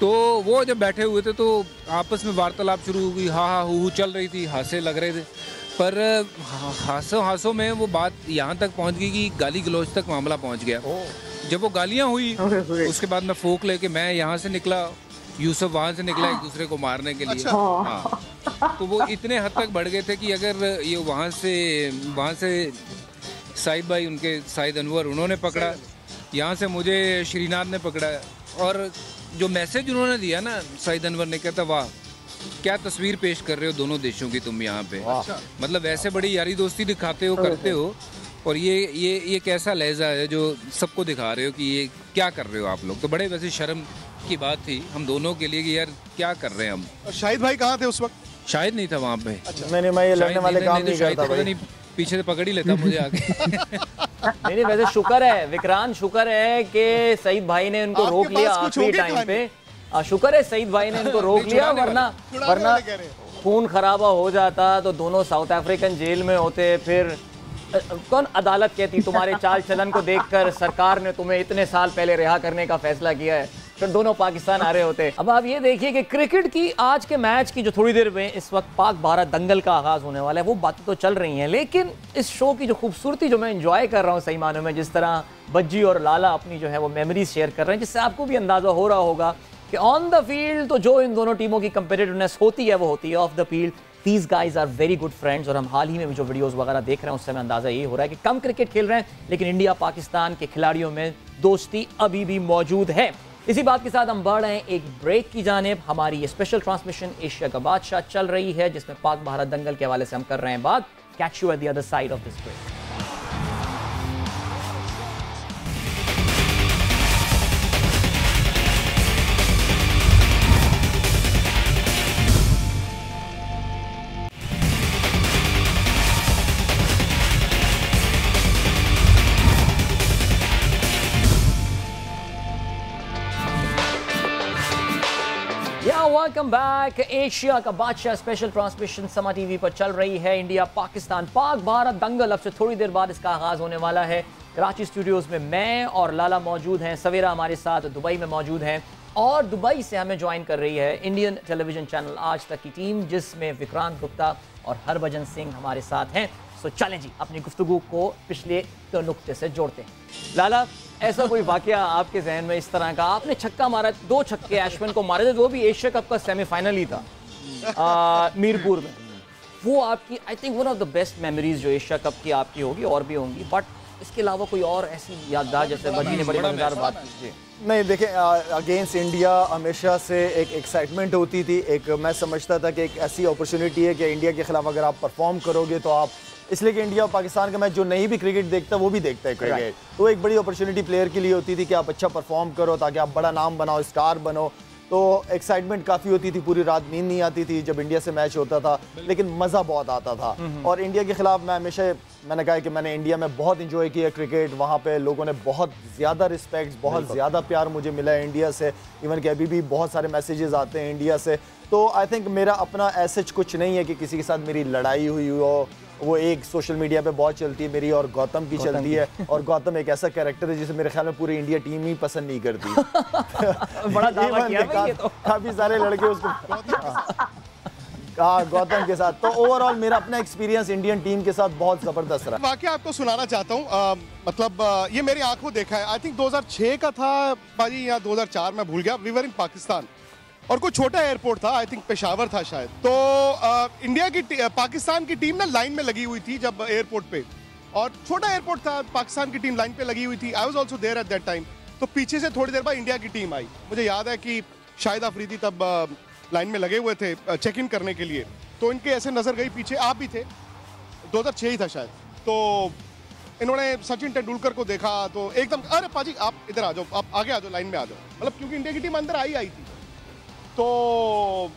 तो वो जब बैठे हुए थे तो आपस में वार्तालाप शुरू हो गई, हा हू चल रही थी, हासे लग रहे थे, पर हासों में वो बात यहाँ तक पहुँच गई कि गाली गलौज तक मामला पहुँच गया। जब वो गालियाँ हुई उसके बाद मैं फोक लेके मैं यहाँ से निकला, यूसुफ वहाँ से निकला एक दूसरे को मारने के लिए। हाँ, तो वो इतने हद तक बढ़ गए थे कि अगर ये वहाँ से साइद भाई, उनके साइद अनवर, उन्होंने पकड़ा, यहाँ से मुझे श्रीनाथ ने पकड़ा, और जो मैसेज उन्होंने दिया ना साइद अनवर ने, कहता वाह क्या तस्वीर पेश कर रहे हो दोनों देशों की तुम यहाँ पे? मतलब वैसे बड़ी यारी दोस्ती दिखाते हो, करते हो, और ये कैसा लहजा है जो सबको दिखा रहे हो कि ये क्या कर रहे हो आप लोग? तो बड़े वैसे शर्म की बात थी हम दोनों के लिए कि यार क्या कर रहे हैं हम। शाहिद भाई कहाँ थे उस वक्त? शायद नहीं था वहाँ पे। मैंने मैं ये लड़ने वाले काम नहीं करता भाई। नहीं, पीछे से पकड़ ही लेता मुझे आगे। नहीं, वैसे शुक्र है विक्रांत, शुक्र है कि सईद भाई ने उनको रोक लिया आखिरी टाइम पे। शुक्र है सईद भाई ने इनको रोक लिया, वरना खून खराबा हो जाता तो दोनों साउथ अफ्रीकन जेल में होते। फिर कौन अदालत कहती तुम्हारे चाल चलन को देखकर सरकार ने तुम्हें इतने साल पहले रिहा करने का फैसला किया है, फिर दोनों पाकिस्तान आ रहे होते। अब आप ये देखिए कि क्रिकेट की आज के मैच की जो थोड़ी देर में इस वक्त पाक भारत दंगल का आगाज होने वाला है, वो बातें तो चल रही हैं, लेकिन इस शो की जो खूबसूरती जो मैं एंजॉय कर रहा हूँ सही मानों में, जिस तरह बज्जी और लाला अपनी जो है वो मेमोरीज शेयर कर रहे हैं, जिससे आपको भी अंदाजा हो रहा होगा कि ऑन द फील्ड तो जो इन दोनों टीमों की कंपेटिटिवनेस होती है वो होती है, off the field these guys are very good friends. और हम हाल ही में जो वीडियोस वगैरह देख रहे हैं उससे हमें अंदाजा ये हो रहा है कि कम क्रिकेट खेल रहे हैं, लेकिन इंडिया पाकिस्तान के खिलाड़ियों में दोस्ती अभी भी मौजूद है। इसी बात के साथ हम बढ़ रहे हैं एक ब्रेक की जानिब। हमारी ये स्पेशल ट्रांसमिशन एशिया का बादशाह चल रही है, जिसमें पाक भारत दंगल के हवाले से हम कर रहे हैं बात। Catch you at the other side of this break. Welcome back. Asia का बादशाह स्पेशल ट्रांसमिशन समा टीवी पर चल रही है। इंडिया पाकिस्तान पाक भारत दंगल अब से थोड़ी देर बाद इसका आगाज होने वाला है। कराची स्टूडियोज में मैं और लाला मौजूद हैं, सवेरा हमारे साथ दुबई में मौजूद हैं, और दुबई से हमें ज्वाइन कर रही है इंडियन टेलीविजन चैनल आज तक की टीम, जिसमें विक्रांत गुप्ता और हरभजन सिंह हमारे साथ हैं। तो चलें जी, अपनी गुफ्तगू को पिछले नुक्ते से जोड़ते हैं। लाला, ऐसा कोई वाकया आपके जहन में इस तरह का, आपने छक्का मारा, 2 छक्के अश्विन को मारे थे, वो भी एशिया कप का सेमीफाइनल ही था मीरपुर में, वो आपकी I think one of the best memories जो एशिया कप की आपकी होगी, और भी होंगी, बट इसके अलावा कोई और ऐसी यादगार, जैसे बजी ने बड़ी मजेदार बात की? नहीं, देखें, अगेंस्ट इंडिया हमेशा से एक एक्साइटमेंट होती थी। एक मैं समझता था कि एक ऐसी अपॉर्चुनिटी है कि इंडिया के खिलाफ अगर आप परफॉर्म करोगे तो आप, इसलिए कि इंडिया और पाकिस्तान का मैच जो नहीं भी क्रिकेट देखता वो भी देखता है क्रिकेट, तो एक बड़ी अपॉर्चुनिटी प्लेयर के लिए होती थी कि आप अच्छा परफॉर्म करो ताकि आप बड़ा नाम बनाओ, स्टार बनो। तो एक्साइटमेंट काफ़ी होती थी, पूरी रात नींद नहीं आती थी जब इंडिया से मैच होता था, लेकिन मज़ा बहुत आता था। और इंडिया के खिलाफ मैं हमेशा, मैंने कहा कि मैंने इंडिया में बहुत इंजॉय किया क्रिकेट, वहाँ पे लोगों ने बहुत ज़्यादा रिस्पेक्ट, बहुत ज़्यादा प्यार मुझे मिला है इंडिया से, इवन कि अभी भी बहुत सारे मैसेजेस आते हैं इंडिया से। तो आई थिंक मेरा अपना ऐसा कुछ नहीं है कि किसी के साथ मेरी लड़ाई हुई हो। वो एक सोशल मीडिया पे बहुत चलती है मेरी और गौतम की चलती है, और गौतम एक ऐसा कैरेक्टर है जिसे मेरे ख्याल में पूरी इंडिया टीम ही पसंद नहीं करती। बड़ा दावा किया भाई ये तो। काफी सारे लड़के उसको हाँ गौतम के साथ। तो ओवरऑल मेरा अपना एक्सपीरियंस इंडियन टीम के साथ बहुत जबरदस्त रहा। वाकया आपको सुनाना चाहता हूँ, मतलब ये मेरी आंखों देखा है, आई थिंक 2006 का था बाजी या 2004, मैं भूल गया। वी वर इन पाकिस्तान और कोई छोटा एयरपोर्ट था, आई थिंक पेशावर था शायद। तो इंडिया की पाकिस्तान की टीम ना लाइन में लगी हुई थी जब एयरपोर्ट पे, और छोटा एयरपोर्ट था, पाकिस्तान की टीम लाइन पे लगी हुई थी। I was also there at that time. तो पीछे से थोड़ी देर बाद इंडिया की टीम आई। मुझे याद है कि शाहिद अफरीदी तब लाइन में लगे हुए थे चेक इन करने के लिए, तो इनके ऐसे नजर गई पीछे, आप भी थे, 2006 ही था शायद। तो इन्होंने सचिन तेंदुलकर को देखा तो एकदम, अरे पाजी आप इधर आ जाओ, आप आगे आ जाओ, लाइन में आ जाओ, मतलब क्योंकि इंडिया की टीम अंदर आई थी। तो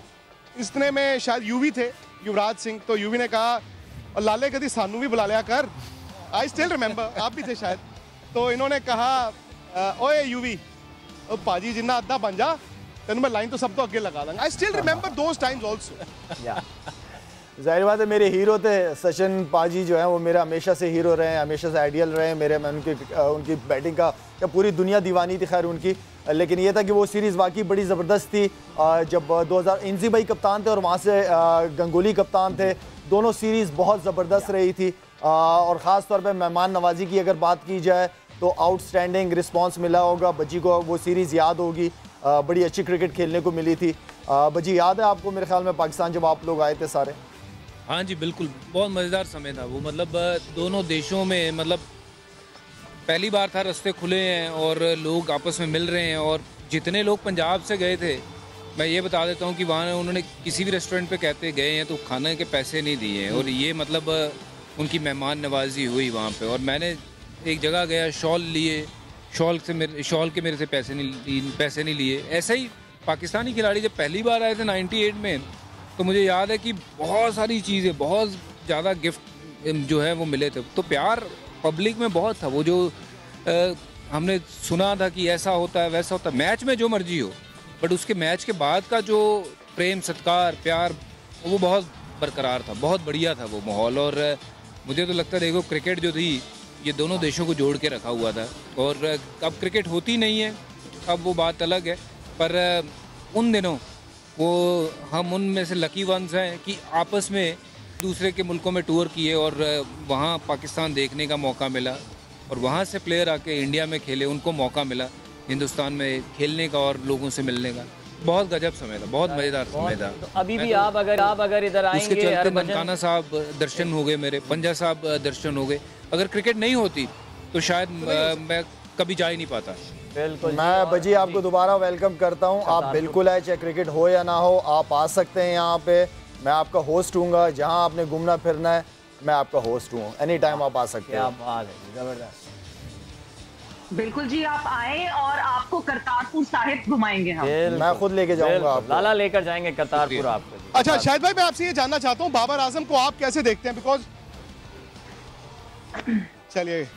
इतने में शायद यूवी थे, युवराज सिंह, तो यूवी ने कहा लाले कदी सानू भी बुला लिया कर। आई स्टिल रिमेंबर, आप भी थे शायद। तो इन्होंने कहा ओए यूवी, पाजी जिन्ना अद्धा बन जा, तेन मैं लाइन तो सब तो अगे लगा दूंगा। I still remember those times also. जाहिर बात है मेरे हीरो थे सचिन पाजी जो है, वो मेरा हमेशा से हीरो रहे हैं, हमेशा से आइडियल रहे हैं मेरे। मैं उनकी बैटिंग का क्या पूरी दुनिया दीवानी थी खैर उनकी, लेकिन ये था कि वो सीरीज़ वाकई बड़ी ज़बरदस्त थी। जब 2000 इंजी भाई कप्तान थे और वहाँ से गंगोली कप्तान थे, दोनों सीरीज़ बहुत ज़बरदस्त रही थी। और ख़ास तौर पे मेहमान नवाजी की अगर बात की जाए तो आउटस्टैंडिंग रिस्पांस मिला होगा। बज्जी को वो सीरीज़ याद होगी, बड़ी अच्छी क्रिकेट खेलने को मिली थी। बज्जी याद है आपको मेरे ख्याल में पाकिस्तान जब आप लोग आए थे सारे? हाँ जी बिल्कुल, बहुत मज़ेदार समय था वो। मतलब दोनों देशों में, मतलब पहली बार था, रास्ते खुले हैं और लोग आपस में मिल रहे हैं। और जितने लोग पंजाब से गए थे मैं ये बता देता हूँ कि वहाँ उन्होंने किसी भी रेस्टोरेंट पे कहते गए हैं तो खाने के पैसे नहीं दिए हैं, और ये मतलब उनकी मेहमान नवाजी हुई वहाँ पे। और मैंने एक जगह गया, शॉल लिए, शॉल के मेरे से पैसे नहीं लिए। ऐसा ही पाकिस्तानी खिलाड़ी जब पहली बार आए थे 98 में, तो मुझे याद है कि बहुत सारी चीज़ें, बहुत ज़्यादा गिफ्ट जो है वो मिले थे। तो प्यार पब्लिक में बहुत था। वो जो हमने सुना था कि ऐसा होता है वैसा होता है, मैच में जो मर्जी हो, बट उसके मैच के बाद का जो प्रेम सत्कार प्यार वो बहुत बरकरार था, बहुत बढ़िया था वो माहौल। और मुझे तो लगता है देखो क्रिकेट जो थी ये दोनों देशों को जोड़ के रखा हुआ था, और अब क्रिकेट होती नहीं है, अब वो बात अलग है। पर उन दिनों वो हम उनमें से लकी वंस हैं कि आपस में दूसरे के मुल्कों में टूर किए और वहाँ पाकिस्तान देखने का मौका मिला, और वहाँ से प्लेयर आके इंडिया में खेले, उनको मौका मिला हिंदुस्तान में खेलने का और लोगों से मिलने का। बहुत गजब समय था, बहुत मज़ेदार समय था। तो अभी भी आप अगर इधर आएंगे, उसके चलते ननकाना साहब दर्शन हो गए मेरे, पंजा साहब दर्शन हो गए। अगर क्रिकेट नहीं होती तो शायद मैं कभी जा ही नहीं पाता। बिल्कुल, मैं बजी आपको दोबारा वेलकम करता हूँ। आप बिल्कुल आए, चाहे क्रिकेट हो या ना हो, आप आ सकते हैं यहाँ पे। मैं आपका होस्ट हूँगा, जहाँ आपने घूमना फिरना है मैं आपका होस्ट हूँ, एनी टाइम आप आ सकते हैं। जबरदस्त। बिल्कुल जी, आप आए और आपको करतारपुर साहिब घुमाएंगे हम। मैं खुद लेके जाऊंगा आपको। लाला लेकर जाएंगे करतारपुर आपको। अच्छा शाहिद भाई, मैं आपसे ये जानना चाहता हूँ बाबर आजम को आप कैसे देखते हैं? बिकॉज चलिए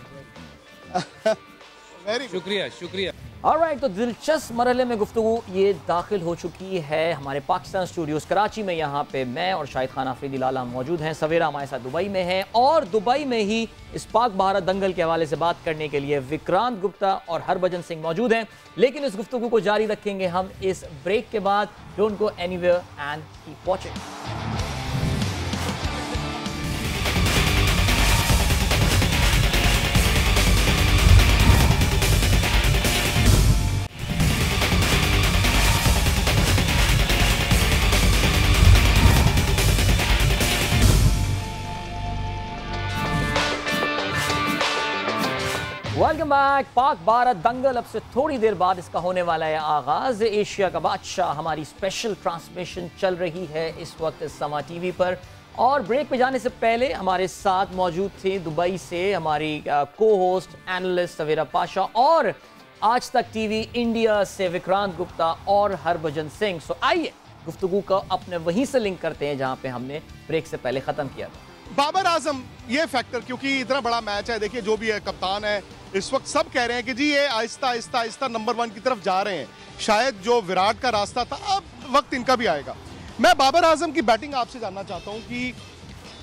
शुक्रिया। ऑलराइट, तो दिलचस्प मरहले में गुफ्तगू ये दाखिल हो चुकी है हमारे पाकिस्तान स्टूडियोज कराची में। यहाँ पे मैं और शाहिद खान अफरीदी लाला मौजूद हैं। सवेरा हमारे साथ दुबई में है, और दुबई में ही इस पाक भारत दंगल के हवाले से बात करने के लिए विक्रांत गुप्ता और हरभजन सिंह मौजूद हैं। लेकिन इस गुफ्तगू को जारी रखेंगे हम इस ब्रेक के बाद। Don't go anywhere and keep watching. Welcome back. Pak Bharat दंगल, अब से थोड़ी देर बाद इसका होने वाला है आगाज। एशिया का बादशाह हमारी स्पेशल ट्रांसमिशन चल रही है इस वक्त समा टीवी पर। और ब्रेक पे जाने से पहले हमारे साथ मौजूद थे दुबई से हमारी को होस्ट एनालिस्ट सवेरा पाशा, और आज तक टीवी इंडिया से विक्रांत गुप्ता और हरभजन सिंह। सो आइए गुफ्तगू का अपने वहीं से लिंक करते हैं जहां पे हमने ब्रेक से पहले खत्म किया था। बाबर आजम ये फैक्टर, क्योंकि इतना बड़ा मैच है, देखिए जो भी है कप्तान है, इस वक्त सब कह रहे हैं कि जी ये आहिस्ता आहिस्ता नंबर 1 की तरफ जा रहे हैं। शायद जो विराट का रास्ता था अब वक्त इनका भी आएगा। मैं बाबर आजम की बैटिंग आपसे जानना चाहता हूं कि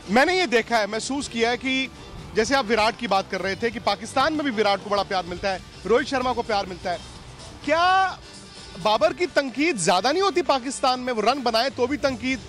मैंने ये देखा है, महसूस किया है कि जैसे आप विराट की बात कर रहे थे कि पाकिस्तान में भी विराट को बड़ा प्यार मिलता है, रोहित शर्मा को प्यार मिलता है। क्या बाबर की तनकीद ज्यादा नहीं होती पाकिस्तान में? वो रन बनाए तो भी तनकीद,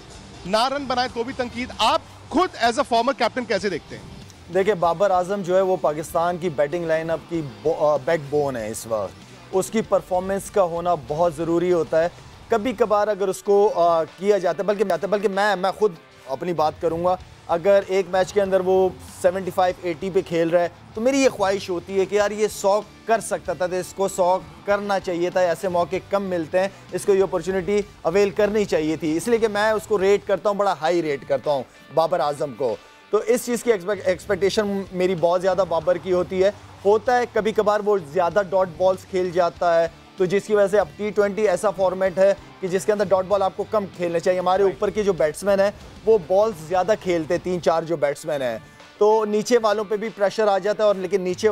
ना रन बनाए तो भी तनकीद। आप खुद एज अ फॉर्मर कैप्टन कैसे देखते हैं? देखिए, बाबर आजम जो है वो पाकिस्तान की बैटिंग लाइनअप की बैकबोन है इस वक्त। उसकी परफॉर्मेंस का होना बहुत ज़रूरी होता है। कभी कभार अगर उसको किया जाता है, बल्कि मैं खुद अपनी बात करूंगा, अगर एक मैच के अंदर वो 75-80 पे खेल रहा है तो मेरी ये ख्वाहिश होती है कि यार ये 100 कर सकता था, तो इसको 100 करना चाहिए था। ऐसे मौके कम मिलते हैं, इसको ये अपॉर्चुनिटी अवेल करनी चाहिए थी। इसलिए कि मैं उसको रेट करता हूँ, बड़ा हाई रेट करता हूँ बाबर आजम को। तो इस चीज़ की एक्सपेक्टेशन मेरी बहुत ज़्यादा बाबर की होती है। होता है कभी कभार वो ज़्यादा डॉट बॉल्स खेल जाता है, तो जिसकी वजह से अब T20 ऐसा फॉर्मेट है कि जिसके अंदर डॉट बॉल आपको कम खेलने चाहिए। हमारे ऊपर के जो बैट्समैन हैं वो बॉल्स ज़्यादा खेलते हैं, 3-4 जो बैट्समैन हैं, तो नीचे वालों पे भी प्रेशर आ जाता है। और लेकिन नीचे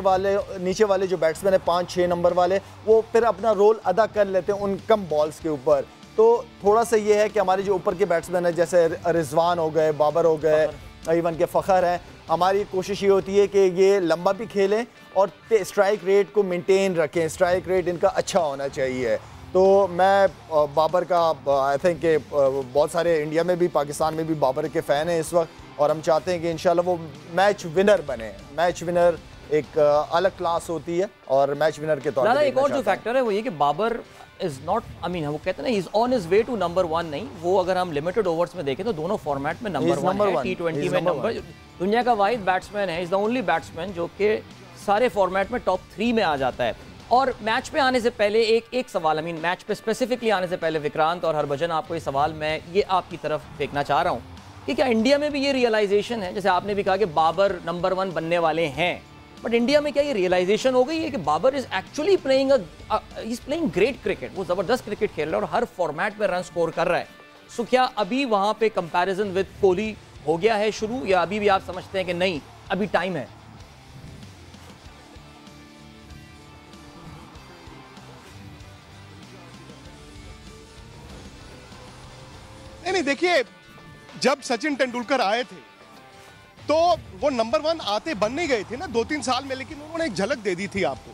वाले जो बैट्समैन हैं 5-6 नंबर वाले, वो फिर अपना रोल अदा कर लेते हैं उन कम बॉल्स के ऊपर। तो थोड़ा सा ये है कि हमारे जो ऊपर के बैट्समैन हैं जैसे रिजवान हो गए, बाबर हो गए, इवन के फ़खर हैं, हमारी कोशिश ये होती है कि ये लंबा भी खेलें और स्ट्राइक रेट को मेंटेन रखें। स्ट्राइक रेट इनका अच्छा होना चाहिए। तो मैं बाबर का आई थिंक कि बहुत सारे इंडिया में भी पाकिस्तान में भी बाबर के फ़ैन हैं इस वक्त, और हम चाहते हैं कि इंशाल्लाह वो मैच विनर बने। मैच विनर एक अलग क्लास होती है, और मैच विनर के तौर पर एक और जो फैक्टर है वो ये कि Babar is not, I mean वो कहते हैं ना, he is on his way to number 1 नहीं। वो अगर हम लिमिटेड ओवर्स में देखें तो दोनों फॉर्मेट में नंबर 1 है। T20 में नंबर, दुनिया का वाहिद बैट्समैन है, इज द ओनली बैट्समैन जो कि सारे फॉर्मेट में टॉप 3 में आ जाता है। और मैच पे आने से पहले एक सवाल, मैच पे स्पेसिफिकली आने से पहले विक्रांत और हरभजन, आपको ये सवाल मैं ये आपकी तरफ फेंकना चाह रहा हूँ कि क्या इंडिया में भी ये रियलाइजेशन है, जैसे आपने भी कहा कि बाबर नंबर 1 बनने वाले हैं, बट इंडिया में क्या ये रियलाइजेशन हो गई है कि Babar is actually playing great cricket, वो जबरदस्त क्रिकेट खेल रहा है और हर फॉर्मेट में रन स्कोर कर रहा है। सो क्या अभी वहां पे कंपैरिजन विद कोहली हो गया है शुरू, या अभी भी आप समझते हैं कि नहीं अभी टाइम है? नहीं, देखिए, जब सचिन तेंदुलकर आए थे तो वो नंबर 1 आते बन नहीं गए थे ना 2-3 साल में, लेकिन उन्होंने एक झलक दे दी थी आपको।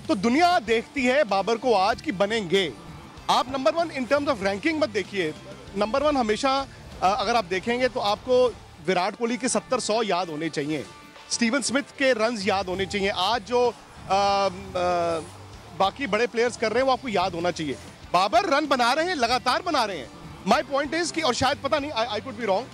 तो दुनिया देखती है बाबर को आज की बनेंगे। आप number 1 in terms of ranking मत देखिए, नंबर 1 हमेशा अगर आप देखेंगे तो आपको विराट कोहली के 70-100 याद होने चाहिए, स्टीवन स्मिथ के रन्स याद होने चाहिए, आज जो बाकी बड़े प्लेयर्स कर रहे हैं वो आपको याद होना चाहिए। बाबर रन बना रहे हैं, लगातार बना रहे हैं। माई पॉइंट इज कि, और शायद पता नहीं, आई कुड बी रॉन्ग,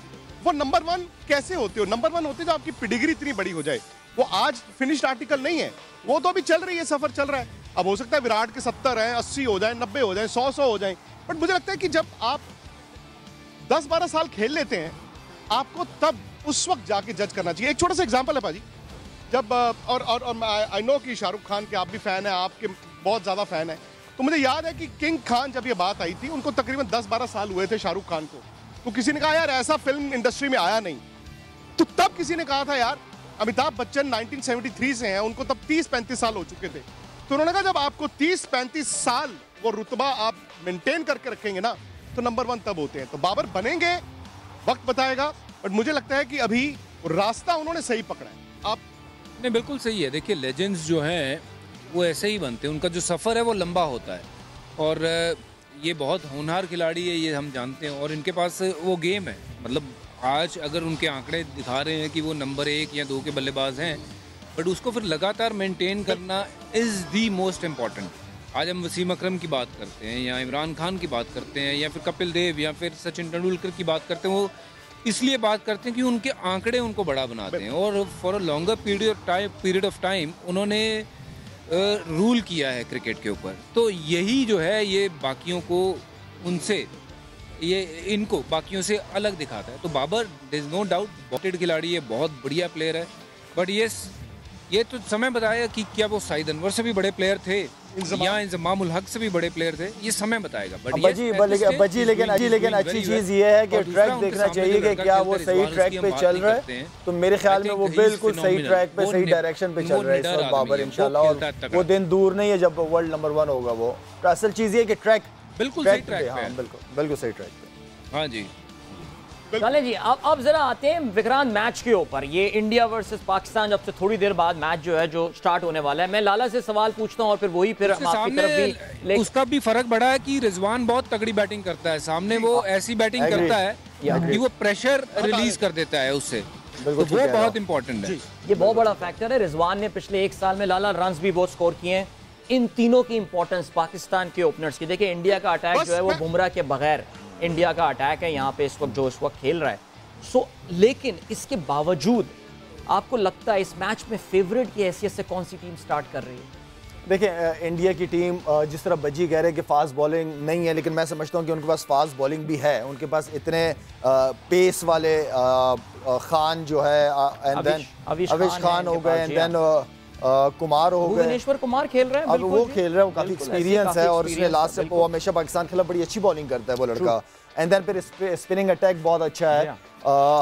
वो नंबर 1 कैसे होते हो? नंबर 1 होते जो आपकी पेडिग्री इतनी बड़ी हो जाए। वो आज फिनिश्ड आर्टिकल नहीं है, वो तो अभी चल रही है, सफर चल रहा है। अब हो सकता है विराट के 70 हैं, 80 हो जाए, 90 हो जाए, 100 हो जाए, बट मुझे लगता है कि जब आप 10-12 साल खेल लेते हैं आपको तब उस वक्त जाके जज करना चाहिए। एक छोटा सा एग्जांपल है पाजी, जब और आई नो कि शाहरुख खान के आप भी फैन हैं, आपके बहुत ज़्यादा फैन हैं, तो मुझे याद है कि किंग खान जब ये बात आई थी उनको तकरीबन 10-12 साल हुए थे शाहरुख खान को, तो किसी ने कहा यार ऐसा फिल्म इंडस्ट्री में आया नहीं। तो तब किसी ने कहा था यार अमिताभ बच्चन 1973 से हैं, उनको तब 30-35 साल हो चुके थे। तो उन्होंने कहा जब आपको 30-35 साल वो रुतबा आप मेंटेन करके रखेंगे ना तो नंबर 1 तब होते हैं। तो बाबर बनेंगे, वक्त बताएगा, बट मुझे लगता है कि अभी रास्ता उन्होंने सही पकड़ा है। आप नहीं, बिल्कुल सही है। देखिए, लेजेंड्स जो हैं वो ऐसे ही बनते हैं, उनका जो सफ़र है वो लंबा होता है, और ये बहुत होनहार खिलाड़ी है, ये हम जानते हैं, और इनके पास वो गेम है। मतलब आज अगर उनके आंकड़े दिखा रहे हैं कि वो नंबर 1 या 2 के बल्लेबाज हैं, बट उसको फिर लगातार मेंटेन करना इज़ दी मोस्ट इम्पॉर्टेंट। आज हम वसीम अकरम की बात करते हैं या इमरान खान की बात करते हैं या फिर कपिल देव या फिर सचिन तेंदुलकर की बात करते हैं, वो इसलिए बात करते हैं कि उनके आंकड़े उनको बड़ा बनाते हैं, और for a longer period of time उन्होंने रूल किया है क्रिकेट के ऊपर। तो यही जो है ये बाकियों को उनसे ये इनको बाकियों से अलग दिखाता है। तो Babar there is no doubt बॉटेड खिलाड़ी है, बहुत बढ़िया प्लेयर है, बट ये तो समय बताएगा कि क्या वो साइद अनवर से भी बड़े प्लेयर थे या इंजमामुल हक से भी बड़े प्लेयर थे, ये समय बताएगा। बट लेकिन अच्छी चीज ये है कि ट्रैक देखना चाहिए कि क्या वो सही ट्रैक पे चल रहा है, तो मेरे ख्याल में वो बिल्कुल सही ट्रैक पे, सही डायरेक्शन पे चल रहा है इस वक्त बाबर इंशाल्लाह, और वो दिन दूर नहीं है जब वर्ल्ड नंबर 1 होगा वो। तो असल चीज ये कि ट्रैक बिल्कुल सही ट्रैक पे, हाँ बिल्कुल सही ट्रैक पे। हाँ जी, चले जी, अब जरा आते हैं विक्रांत मैच के ऊपर। ये इंडिया वर्सेस पाकिस्तान जब से थोड़ी देर बाद मैच जो है जो स्टार्ट होने वाला है, मैं लाला से सवाल पूछता हूं और फिर वही फिर आपकी तरफ भी उसका भी फर्क बढ़ा है कि रिजवान बहुत तगड़ी बैटिंग करता है, सामने वो ऐसी बैटिंग करता है कि वो प्रेशर रिलीज कर देता है उससे, तो वो बहुत इंपॉर्टेंट है। ये बहुत बड़ा फैक्टर है। रिजवान ने पिछले 1 साल में लाला रन्स भी बहुत स्कोर किए हैं। इन तीनों की इंपॉर्टेंस पाकिस्तान के ओपनर्स की, देखिए इंडिया का अटैक जो है वो बुमराह के बगैर इंडिया का अटैक है यहाँ पे इस वक्त खेल रहा है। लेकिन इसके बावजूद आपको लगता है इस मैच में फेवरेट की हैसियत से कौन सी टीम स्टार्ट कर रही है? देखिए इंडिया की टीम जिस तरह बज्जी कह रहे हैं कि फास्ट बॉलिंग नहीं है, लेकिन मैं समझता हूँ कि उनके पास फास्ट बॉलिंग भी है। उनके पास इतने पेस वाले खान जो है, एंड देन अविश खान हो गए, एंड देन कुमार हो गए, भुवनेश्वर कुमार खेल रहे हैं, अब वो खेल रहे हैं, वो काफी एक्सपीरियंस है, और उसने लास्ट से वो हमेशा पाकिस्तान के खिलाफ बड़ी अच्छी बॉलिंग करता है वो लड़का। एंड देन फिर स्पिनिंग अटैक बहुत अच्छा है,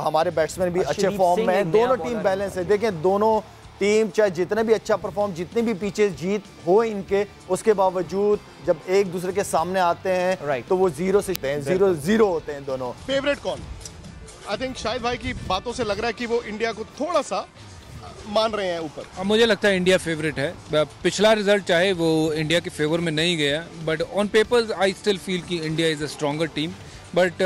हमारे बैट्समैन भी अच्छे फॉर्म में हैं, दोनों टीम बैलेंस है। देखें दोनों टीम चाहे जितना भी अच्छा परफॉर्म, जितने भी पीछे जीत हो इनके, उसके बावजूद जब एक दूसरे के सामने आते हैं तो वो 0 से 0-0 होते हैं दोनों। फेवरेट कौन? आई थिंक शाहिद भाई की बातों से लग रहा है कि वो इंडिया को थोड़ा सा मान रहे हैं ऊपर। मुझे लगता है इंडिया फेवरेट है। पिछला रिजल्ट चाहे वो इंडिया के फेवर में नहीं गया, but on paper I still feel कि India is a stronger team, but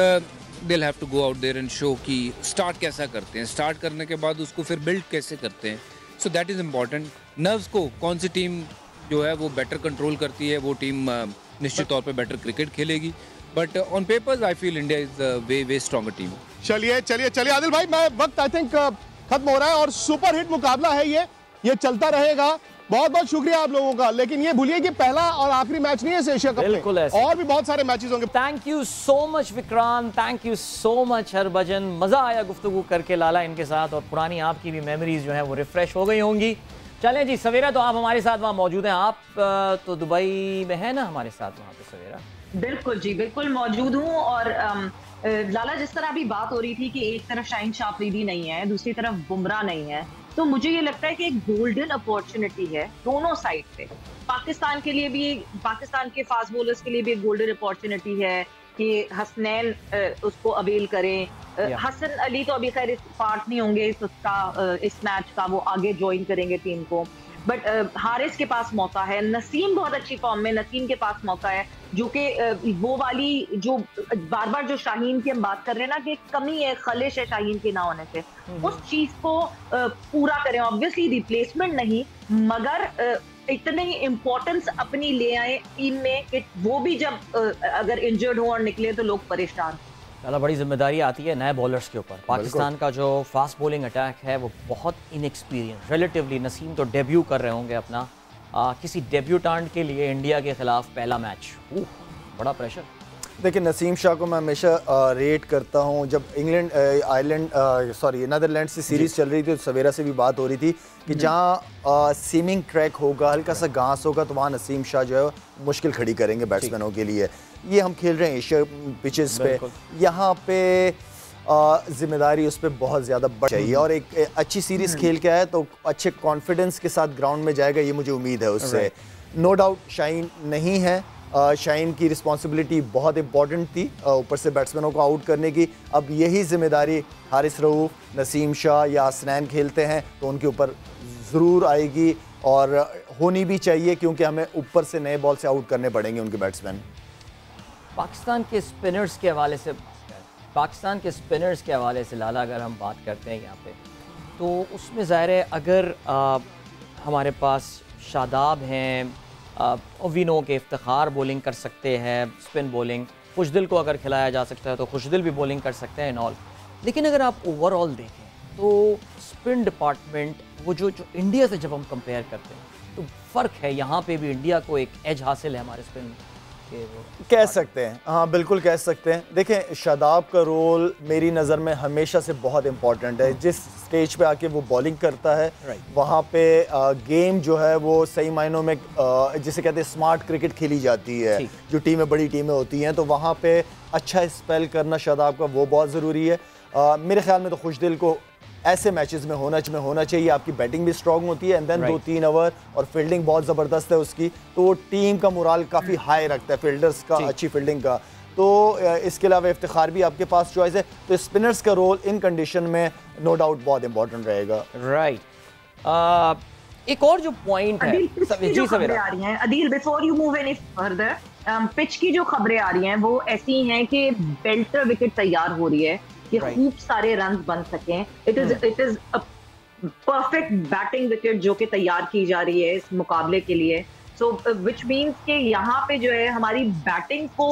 they have to go out there and show कि स्टार्ट कैसा करते हैं, स्टार्ट करने के बाद उसको फिर बिल्ड कैसे करते हैं। So that is important. Nerves को कौन सी टीम जो है वो बेटर कंट्रोल करती है, वो टीम निश्चित तौर पे बेटर क्रिकेट खेलेगी, but on papers I feel India is way stronger team. चलिए आदिल भाई, मैं वक्त आई थिंक खत्म हो रहा है और सुपर हिट मुकाबला है ये चलता रहेगा। बहुत बहुत शुक्रिया आप लोगों का। लेकिन ये भूलिए कि पहला और आखिरी मैच नहीं है इस एशिया कप में, और भी बहुत सारे मैचेस होंगे। Thank you so much Vikrant, thank you so much Harbhajan, मजा आया गुफ्तगू करके लाला इनके साथ, और पुरानी आपकी भी मेमोरीज जो है वो रिफ्रेश हो गई होंगी। चलें जी, सवेरा तो आप हमारे साथ वहाँ मौजूद हैं, आप तो दुबई में है ना हमारे साथ वहाँ पे सवेरा? बिल्कुल जी, बिल्कुल मौजूद हूँ। और लाला, जिस तरह अभी बात हो रही थी कि एक तरफ शाहीन शाह अफरीदी नहीं है, दूसरी तरफ बुमराह नहीं है, तो मुझे ये लगता है कि एक गोल्डन अपॉर्चुनिटी है दोनों साइड पे। पाकिस्तान के लिए भी, पाकिस्तान के फास्ट बॉलर्स के लिए भी एक गोल्डन अपॉर्चुनिटी है कि हसनैन उसको अवेल करें। हसन अली तो अभी खैर इस पार्ट नहीं होंगे इस मैच का, वो आगे ज्वाइन करेंगे टीम को, बट हारिस के पास मौका है। नसीम बहुत अच्छी फॉर्म में, नसीम के पास मौका है, जो कि वो वाली जो बार बार जो शाहीन की हम बात कर रहे हैं ना कि कमी है, खलिश है शाहीन के ना होने से, उस चीज को पूरा करें। ऑब्वियसली रिप्लेसमेंट नहीं, मगर इतनी इम्पोर्टेंस अपनी ले आए टीम में कि वो भी जब अगर इंजर्ड हो और निकले तो लोग परेशान। चला, बड़ी जिम्मेदारी आती है नए बॉलर्स के ऊपर। पाकिस्तान का जो फास्ट बॉलिंग अटैक है वो बहुत इनएक्सपीरियंस रिलेटिवली। नसीम तो डेब्यू कर रहे होंगे अपना, किसी डेब्यूटांट के लिए इंडिया के खिलाफ पहला मैच, बड़ा प्रेशर। देखिए, नसीम शाह को मैं हमेशा रेट करता हूँ। जब इंग्लैंड नीदरलैंड्स से सीरीज़ चल रही थी तो सवेरा से भी बात हो रही थी कि जहाँ सीमिंग ट्रैक होगा, हल्का सा घास होगा, तो वहाँ नसीम शाह जो है मुश्किल खड़ी करेंगे बैट्समैनों के लिए। ये हम खेल रहे हैं एशिया पिचेस पे, यहाँ पे जिम्मेदारी उस पर बहुत ज़्यादा बढ़ चाहिए, और एक अच्छी सीरीज़ खेल के आया तो अच्छे कॉन्फिडेंस के साथ ग्राउंड में जाएगा, ये मुझे उम्मीद है उससे। नो डाउट शाहीन नहीं है, शाहीन की रिस्पॉन्सिबिलिटी बहुत इंपॉर्टेंट थी, ऊपर से बैट्समैनों को आउट करने की। अब यही जिम्मेदारी हारिस रऊफ, नसीम शाह या हसनैन खेलते हैं तो उनके ऊपर ज़रूर आएगी, और होनी भी चाहिए, क्योंकि हमें ऊपर से नए बॉल से आउट करने पड़ेंगे उनके बैट्समैन। पाकिस्तान के स्पिनर्स के हवाले से लाला अगर हम बात करते हैं यहाँ पे, तो उसमें ज़ाहिर है अगर हमारे पास शादाब हैं, विनो के इफ्तिखार बॉलिंग कर सकते हैं, स्पिन बॉलिंग, खुशदिल को अगर खिलाया जा सकता है तो खुशदिल भी बॉलिंग कर सकते हैं इन ऑल। लेकिन अगर आप ओवरऑल देखें तो स्पिन डिपार्टमेंट वो जो इंडिया से जब हम कंपेयर करते हैं तो फ़र्क है, यहाँ पे भी इंडिया को एक एज हासिल है हमारे स्पिन के। कह सकते हैं, हाँ बिल्कुल कह सकते हैं। देखें, शादाब का रोल मेरी नज़र में हमेशा से बहुत इंपॉर्टेंट है। जिस स्टेज पे आके वो बॉलिंग करता है वहाँ पे गेम जो है वो सही मायनों में जिसे कहते हैं स्मार्ट क्रिकेट खेली जाती है। जो टीमें बड़ी टीमें होती हैं तो वहाँ पे अच्छा स्पेल करना शादाब का वो बहुत ज़रूरी है। मेरे ख्याल में तो खुशदिल को ऐसे मैचेस में होना चाहिए। आपकी बैटिंग भी स्ट्रॉन्ग होती है, एंड देन 2-3 ओवर, और फील्डिंग बहुत ज़बरदस्त है उसकी, तो वो टीम का मोराल काफ़ी हाई रखता है, फील्डर्स का, अच्छी फील्डिंग का। तो इसके अलावा इफ्तिखार भी आपके पास चॉइस है, तो स्पिनर्स का रोल इन कंडीशन में नो डाउट बहुत इंपॉर्टेंट रहेगा। एक और जो पॉइंट है, जो खबरें आ रही हैं Adeel, before you move any further, pitch की जो खबरें आ रही हैं वो ऐसी हैं कि बेल्टर विकेट तैयार हो रही है कि खूब सारे रन बन सकें। It is a perfect batting wicket जो कि तैयार की जा रही है इस मुकाबले के लिए। सो विच मीन्स कि यहाँ पे जो है हमारी बैटिंग को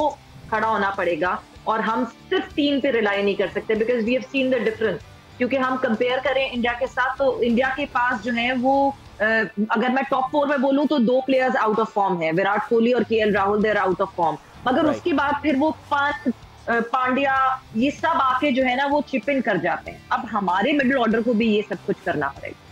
खड़ा होना पड़ेगा, और हम सिर्फ टीम पे रिलाई नहीं कर सकते, because we have seen the difference. क्योंकि हम कंपेयर करें इंडिया के साथ तो इंडिया के पास जो है वो अगर मैं टॉप 4 में बोलूं तो 2 प्लेयर्स आउट ऑफ फॉर्म है, विराट कोहली और KL Rahul, they are out of form. मगर उसके बाद फिर वो पांड्या, ये सब आके जो है ना वो चिप इन कर जाते हैं। अब हमारे मिडिल ऑर्डर को भी ये सब कुछ करना पड़ेगा।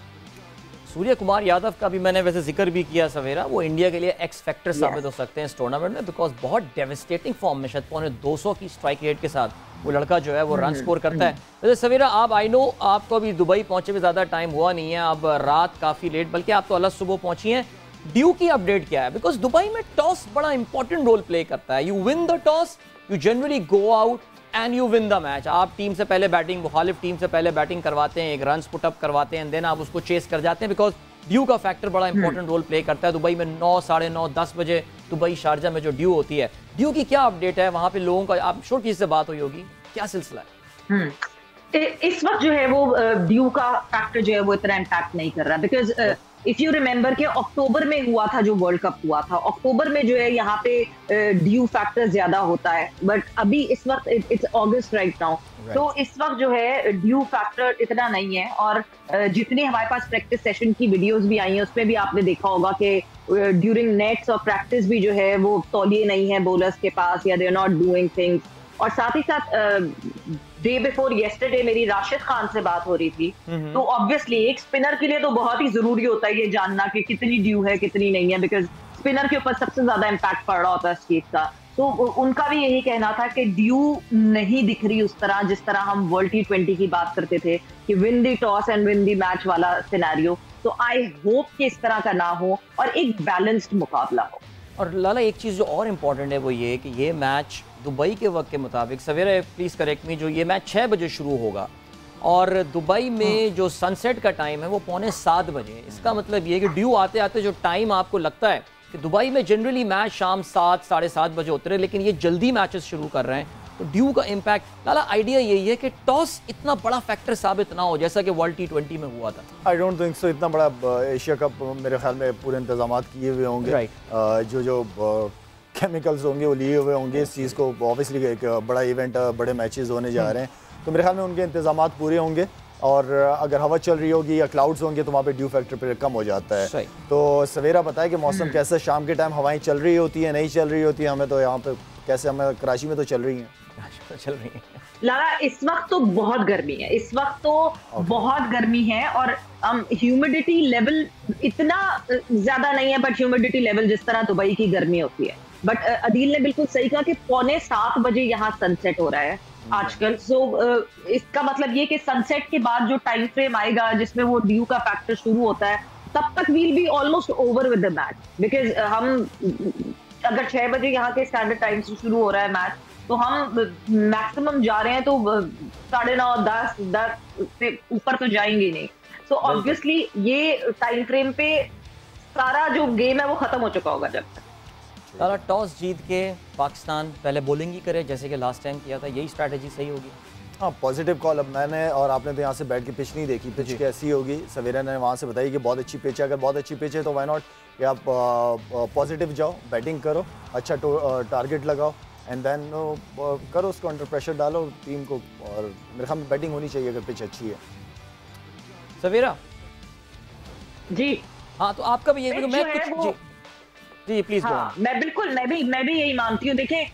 सूर्य कुमार यादव का भी मैंने वैसे जिक्र भी किया सवेरा, वो इंडिया के लिए एक्स फैक्टर साबित हो सकते हैं इस टूर्नामेंट में, बिकॉज बहुत डेविस्टेटिंग फॉर्म में, शायद 250 की स्ट्राइक रेट के साथ वो लड़का जो है वो रन स्कोर करता है। वैसे सवेरा, आप आई नो आपको अभी दुबई पहुंचे भी ज़्यादा टाइम हुआ नहीं है, अब रात काफ़ी लेट, बल्कि आप तो अलग सुबह पहुंची हैं। ड्यू की अपडेट क्या है? बिकॉज दुबई में टॉस बड़ा इंपॉर्टेंट रोल प्ले करता है। You win the toss, you generally go out and you win the match. आप टीम से पहले बैटिंग, मुखालिफ टीम से पहले बैटिंग करवाते हैं, एक रन पुट अप करवाते हैं, देन आप उसको चेस कर जाते हैं, बिकॉज ड्यू का फैक्टर बड़ा इंपॉर्टेंट रोल प्ले करता है। दुबई में 9, 9:30, 10 बजे दुबई शारजा में जो ड्यू होती है, ड्यू की क्या अपडेट है वहाँ पे लोगों का? आप श्योर किसी से बात हुई होगी, क्या सिलसिला है? इस वक्त जो है वो ड्यू का फैक्टर जो है वो इतना इम्पैक्ट नहीं कर रहा, बिकॉज इफ यू रिमेंबर कि अक्टूबर में हुआ था जो वर्ल्ड कप हुआ था, अक्टूबर में जो है यहाँ पे ड्यू फैक्टर ज्यादा होता है, बट अभी इस वक्त इट्स अगस्त राइट नाउ, तो इस वक्त जो है ड्यू फैक्टर इतना नहीं है, और जितने हमारे पास प्रैक्टिस सेशन की वीडियोस भी आई हैं उसमें भी आपने देखा होगा कि ड्यूरिंग नेट्स और प्रैक्टिस भी जो है वो तौलिए नहीं है बॉलर्स के पास, या they are not doing things. और साथ ही साथ डे बिफोर येस्टरडे मेरी राशिद खान से बात हो रही थी, तो ऑब्वियसली एक स्पिनर के लिए तो बहुत ही जरूरी होता है ये जानना कि कितनी ड्यू है कितनी नहीं है, बिकॉज स्पिनर के ऊपर सबसे ज्यादा इम्पैक्ट पड़ रहा होता है इस चीज का। तो उनका भी यही कहना था कि ड्यू नहीं दिख रही उस तरह जिस तरह हम वर्ल्ड T20 की बात करते थे कि win the toss and win the match वाला सिनेरियो। तो आई होप कि इस तरह का ना हो और एक बैलेंस्ड मुकाबला हो। और लाला एक चीज़ जो और इम्पॉर्टेंट है वो ये कि ये मैच दुबई के वक्त के मुताबिक, सवेरे प्लीज़ करेक्ट मी, जो ये मैच 6 बजे शुरू होगा और दुबई में जो सनसेट का टाइम है वो 6:45 बजे। इसका मतलब ये कि ड्यू आते आते जो टाइम आपको लगता है कि दुबई में जनरली मैच शाम 7 साढ़े 7 बजे होते रहे, लेकिन ये जल्दी मैचेस शुरू कर रहे हैं, तो ड्यू का इम्पैक्ट। लाला आइडिया यही है कि टॉस इतना बड़ा फैक्टर साबित ना हो जैसा कि वर्ल्ड T20 में हुआ था। I don't think so. इतना बड़ा एशिया कप मेरे ख्याल में पूरे इंतजाम किए हुए होंगे, जो केमिकल्स होंगे वो लिए हुए होंगे इस चीज़ को। ऑब्वियसली एक बड़ा इवेंट, बड़े मैचेस होने जा रहे हैं, तो मेरे ख्याल में उनके इंतजाम पूरे होंगे। और अगर हवा चल रही होगी या क्लाउड्स होंगे तो वहाँ पे ड्यू फैक्टर पे कम हो जाता है। तो सवेरा बताए कि मौसम कैसा, शाम के टाइम हवाएं चल रही होती है नहीं चल रही होती है? हमें तो यहाँ पे कैसे, हमें कराची में तो चल रही हैं। चल रही है लाला, इस वक्त तो बहुत गर्मी है, इस वक्त तो बहुत गर्मी है, और ह्यूमिडिटी लेवल इतना ज्यादा नहीं है, बट ह्यूमिडिटी लेवल जिस तरह दुबई की गर्मी होती है। बट अदील ने बिल्कुल सही कहा कि 6:45 बजे यहाँ सनसेट हो रहा है आजकल। सो इसका मतलब ये कि सनसेट के बाद जो टाइम फ्रेम आएगा जिसमें वो ड्यू का फैक्टर शुरू होता है, तब तक we'll be almost over with the match, because हम अगर 6 बजे यहाँ के स्टैंडर्ड टाइम से शुरू हो रहा है मैच, तो हम मैक्सिमम जा रहे हैं तो 9:30 10 से ऊपर तो जाएंगे नहीं। सो ऑब्वियसली ये टाइम फ्रेम पे सारा जो गेम है वो खत्म हो चुका होगा जब तक। सारा टॉस जीत के पाकिस्तान पहले बॉलिंग ही करे जैसे कि लास्ट टाइम किया था, यही स्ट्रैटेजी सही होगी? हाँ, पॉजिटिव कॉल। अब मैंने और आपने तो यहाँ से बैठ के पिच नहीं देखी, पिच कैसी होगी, सवेरा ने वहाँ से बताई कि बहुत अच्छी पिच है। अगर बहुत अच्छी पिच है तो वाई नॉट कि आप पॉजिटिव जाओ, बैटिंग करो, अच्छा टारगेट लगाओ एंड देन करो उसको, अंडर प्रेशर डालो टीम को, और मेरे ख्याल में बैटिंग होनी चाहिए अगर पिच अच्छी है। सवेरा जी हाँ, तो आपका भी यही, मैं कुछ जी प्लीज। हाँ, मैं भी यही मानती हूँ। देखिए,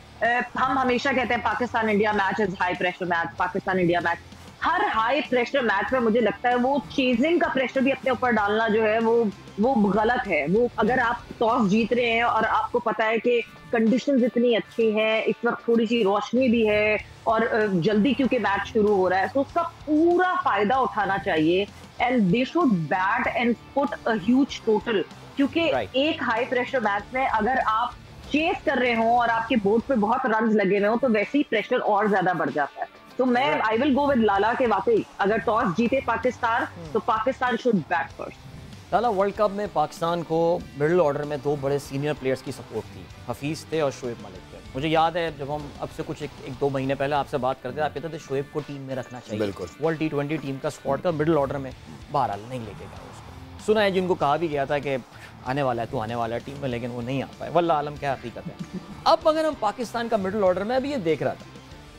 हम हमेशा कहते हैं Pakistan India match is high pressure match, Pakistan India match. Her high pressure match में मुझे लगता है वो चेजिंग का प्रेशर भी अपने ऊपर डालना जो है वो गलत है। वो अगर आप टॉस जीत रहे हैं और आपको पता है कि कंडीशंस इतनी अच्छी हैं, इस वक्त थोड़ी सी रोशनी भी है और जल्दी क्योंकि मैच शुरू हो रहा है, तो उसका पूरा फायदा उठाना चाहिए and they should bat and put a huge total. क्योंकि एक हाई प्रेशर मैच में अगर आप चेस कर रहे हो और आपके बोर्ड पे बहुत रन लगे हुए हो तो वैसे ही प्रेशर और ज्यादा बढ़ जाता है। तो मैं आई विल गो विद लाला के वाकई अगर टॉस जीते पाकिस्तान तो Pakistan should bat first. Lala, world cup में पाकिस्तान को मिडिल ऑर्डर में 2 बड़े सीनियर प्लेयर्स की सपोर्ट थी, हफीज थे और शोएब मलिक थे। मुझे याद है जब हम अब से कुछ एक दो महीने पहले आपसे बात करते थे, आप कहते थे शोएब को टीम में रखना चाहिए। बिल्कुल। वर्ल्ड T20 टीम का स्क्वाड का मिडिल ऑर्डर में, बहरहाल नहीं लेके गए उसको। सुना है जिनको कहा भी गया था कि आने वाला है, तू आने वाला है टीम में, लेकिन वो नहीं आ पाए। वल्लाह आलम क्या हकीकत है। अब अगर हम पाकिस्तान का मिडिल ऑर्डर में, अभी ये देख रहा था,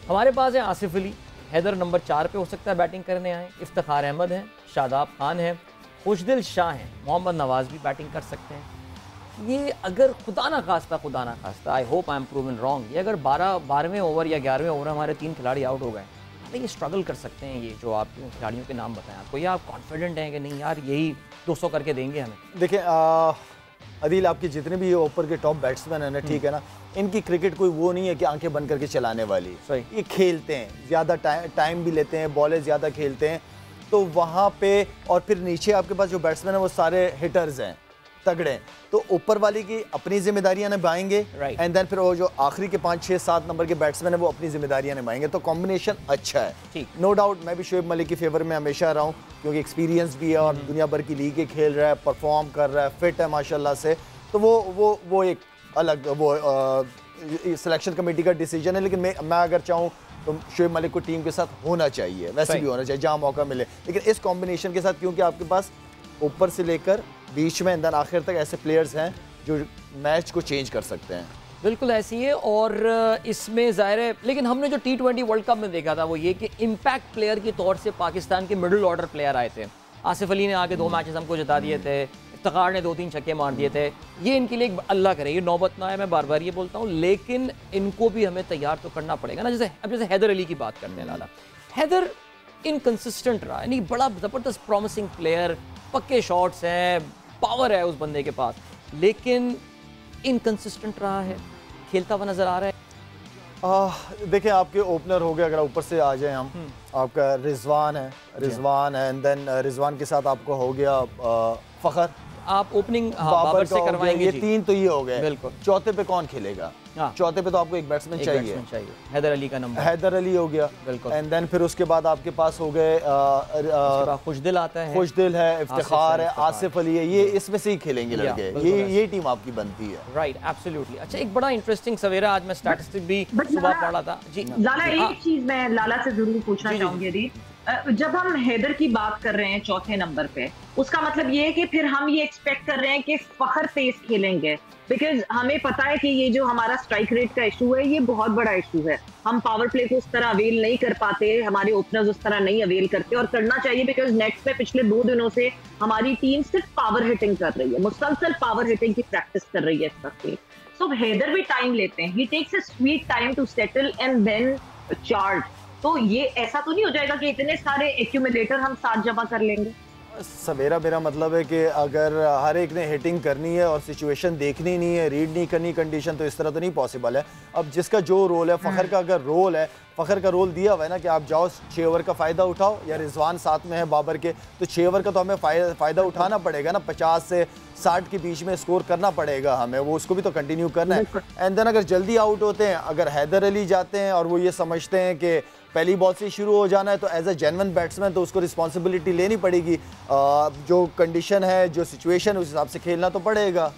हमारे पास है आसिफ अली, हैदर नंबर 4 पे हो सकता है बैटिंग करने आए, इफ्तिखार अहमद है, शादाब खान है, खुशदिल शाह हैं, मोहम्मद नवाज भी बैटिंग कर सकते हैं। ये अगर खुदा ना खास्ता, I hope I am proven wrong, ये अगर 12वें ओवर या 11वें ओवर हमारे 3 खिलाड़ी आउट हो गए, तो ये स्ट्रगल कर सकते हैं। ये जो आप खिलाड़ियों के नाम बताएं आपको, या आप कॉन्फिडेंट हैं कि नहीं यार यही 200 करके देंगे हमें? देखिए अदील, आपके जितने भी ये ऊपर के टॉप बैट्समैन हैं ना, ठीक है ना, इनकी क्रिकेट कोई वो नहीं है कि आंखें बंद करके चलाने वाली। ये खेलते हैं, ज़्यादा टाइम भी लेते हैं, बॉलें ज़्यादा खेलते हैं, तो वहाँ पे और फिर नीचे आपके पास जो बैट्समैन है वो सारे हिटर्स हैं, तगड़े। तो ऊपर वाले की अपनी जिम्मेदारियां निभाएंगे एंड देन फिर वो जो आखिरी के 5, 6, 7 नंबर के बैट्समैन है वो अपनी जिम्मेदारियां निभाएंगे। तो कॉम्बिनेशन अच्छा है, नो डाउट। मैं भी शोएब मलिक की फेवर में हमेशा रहा हूँ क्योंकि एक्सपीरियंस भी है और दुनिया भर की लीगें खेल रहा है, परफॉर्म कर रहा है, फिट है माशाल्लाह से। तो वो एक अलग सिलेक्शन कमेटी का डिसीजन है, लेकिन मैं अगर चाहूँ तो शोएब मलिक को टीम के साथ होना चाहिए, वैसे भी होना चाहिए जहाँ मौका मिले। लेकिन इस कॉम्बिनेशन के साथ, क्योंकि आपके पास ऊपर से लेकर बीच में अंदर आखिर तक ऐसे प्लेयर्स हैं जो मैच को चेंज कर सकते हैं। बिल्कुल ऐसी है। और इसमें ज़ाहिर है, लेकिन हमने जो T20 वर्ल्ड कप में देखा था वो ये कि इम्पैक्ट प्लेयर के तौर से पाकिस्तान के मिडिल ऑर्डर प्लेयर आए थे। आसिफ अली ने आके 2 मैचेस हमको जिता दिए थे, इफ्तिखार ने 2-3 छक्के मार दिए थे। ये इनके लिए अल्लाह करे ये नौबत ना है, मैं बार बार ये बोलता हूँ, लेकिन इनको भी हमें तैयार तो करना पड़ेगा ना। जैसे हैदर अली की बात करते हैं लाला, हैदर इनकंसिस्टेंट रहा, यानी बड़ा ज़बरदस्त प्रॉमिसिंग प्लेयर, पक्के शॉट्स हैं, पावर है उस बंदे के पास, लेकिन इनकंसिस्टेंट रहा है, खेलता हुआ नज़र आ रहा है। देखिए आपके ओपनर हो गए, अगर ऊपर से आ जाए हम, आपका रिजवान है एंड देन रिजवान के साथ आपको हो गया फ़खर, आप ओपनिंग बाबर से करवाएंगे। ये 3 तो ये हो गए। बिल्कुल। चौथे पे कौन खेलेगा? चौथे पे तो आपको एक बैट्समैन चाहिए। हैदर अली का नंबर, हैदर अली हो गया। बिल्कुल। एंड देन फिर उसके बाद आपके पास हो गए खुशदिल आता है, खुशदिल है, इफ्तिखार है, आसिफ अली है, ये इसमें से ही खेलेंगे लड़के। ये टीम आपकी बनती है। Right, absolutely. अच्छा, एक बड़ा इंटरेस्टिंग सवेरा आज मैं स्टैटिस्टिक भी सुबह पढ़ा था जी। लाला एक चीज मैं लाला से जरूर पूछना चाहूंगी, जब हम हैदर की बात कर रहे हैं चौथे नंबर पे, उसका मतलब ये है कि फिर हम ये एक्सपेक्ट कर रहे हैं कि फखर तेज खेलेंगे, बिकॉज हमें पता है कि ये जो हमारा स्ट्राइक रेट का इशू है ये बहुत बड़ा इशू है। हम पावर प्ले को उस तरह अवेल नहीं कर पाते, हमारे ओपनर्स उस तरह नहीं अवेल करते, और करना चाहिए बिकॉज नेट्स में पिछले 2 दिनों से हमारी टीम सिर्फ पावर हिटिंग कर रही है, मुसलसल पावर हिटिंग की प्रैक्टिस कर रही है इस वक्त। सो हैदर भी टाइम लेते हैं, he takes a sweet time to settle and then charge. तो ये ऐसा तो नहीं हो जाएगा कि इतने सारे एक्यूमुलेटर हम साथ जमा कर लेंगे। सवेरा मेरा मतलब है कि अगर हर एक ने हिटिंग करनी है और सिचुएशन देखनी नहीं है, रीड नहीं करनी कंडीशन, तो इस तरह तो नहीं पॉसिबल है। अब जिसका जो रोल है, फ़खर का अगर रोल है, फ़खर का रोल दिया हुआ है ना कि आप जाओ 6 ओवर का फ़ायदा उठाओ, या रिजवान साथ में है बाबर के, तो 6 ओवर का तो हमें फ़ायदा उठाना पड़ेगा ना, 50 से 60 के बीच में स्कोर करना पड़ेगा हमें, वो उसको भी तो कंटिन्यू करना है। एंड देन अगर जल्दी आउट होते हैं, अगर हैदर अली जाते हैं और वो ये समझते हैं कि पहली बॉल से शुरू हो जाना है, तो एज ए जेन्युइन बैट्समैन तो उसको रिस्पॉन्सिबिलिटी लेनी पड़ेगी, जो कंडीशन है, जो सिचुएशन, उस हिसाब से खेलना तो पड़ेगा।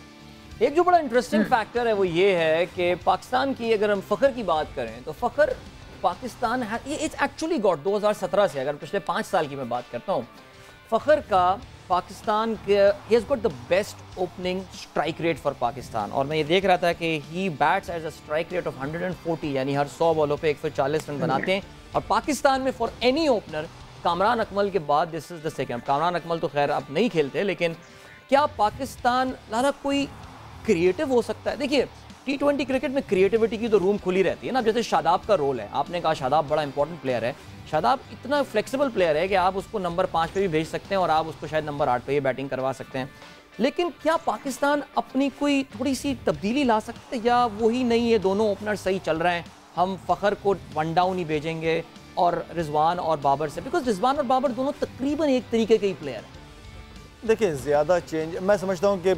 एक जो बड़ा इंटरेस्टिंग फैक्टर है वो ये है कि पाकिस्तान की, अगर हम फ़खर की बात करें तो फ़खर पाकिस्तान ये इट्स एक्चुअली गॉट 2017 से, अगर पिछले 5 साल की मैं बात करता हूँ, फ़खर का पाकिस्तान के he has got the best opening strike rate for Pakistan. और मैं ये देख रहा था कि he bats as a strike rate of 140, यानी हर 100 बॉलों पे 140 रन बनाते हैं। और पाकिस्तान में for any opener, Kamran Akmal के बाद this is the second. Kamran Akmal तो खैर अब नहीं खेलते, लेकिन क्या पाकिस्तान लाला कोई क्रिएटिव हो सकता है? देखिए T20 क्रिकेट में क्रिएटिविटी की तो रूम खुली रहती है ना। जैसे शादाब का रोल है, आपने कहा शादाब बड़ा इंपॉर्टेंट प्लेयर है, शादाब इतना फ्लेक्सिबल प्लेयर है कि आप उसको नंबर 5 पे भी भेज सकते हैं और आप उसको शायद नंबर 8 पे ही बैटिंग करवा सकते हैं। लेकिन क्या पाकिस्तान अपनी कोई थोड़ी सी तब्दीली ला सकते हैं, या वही नहीं है, दोनों ओपनर सही चल रहे हैं, हम फ़खर को 1 डाउन ही भेजेंगे और रिजवान और बाबर से, बिकॉज रिजवान और बाबर दोनों तकरीबन एक तरीके के ही प्लेयर हैं। देखिए ज़्यादा चेंज, मैं समझता हूँ कि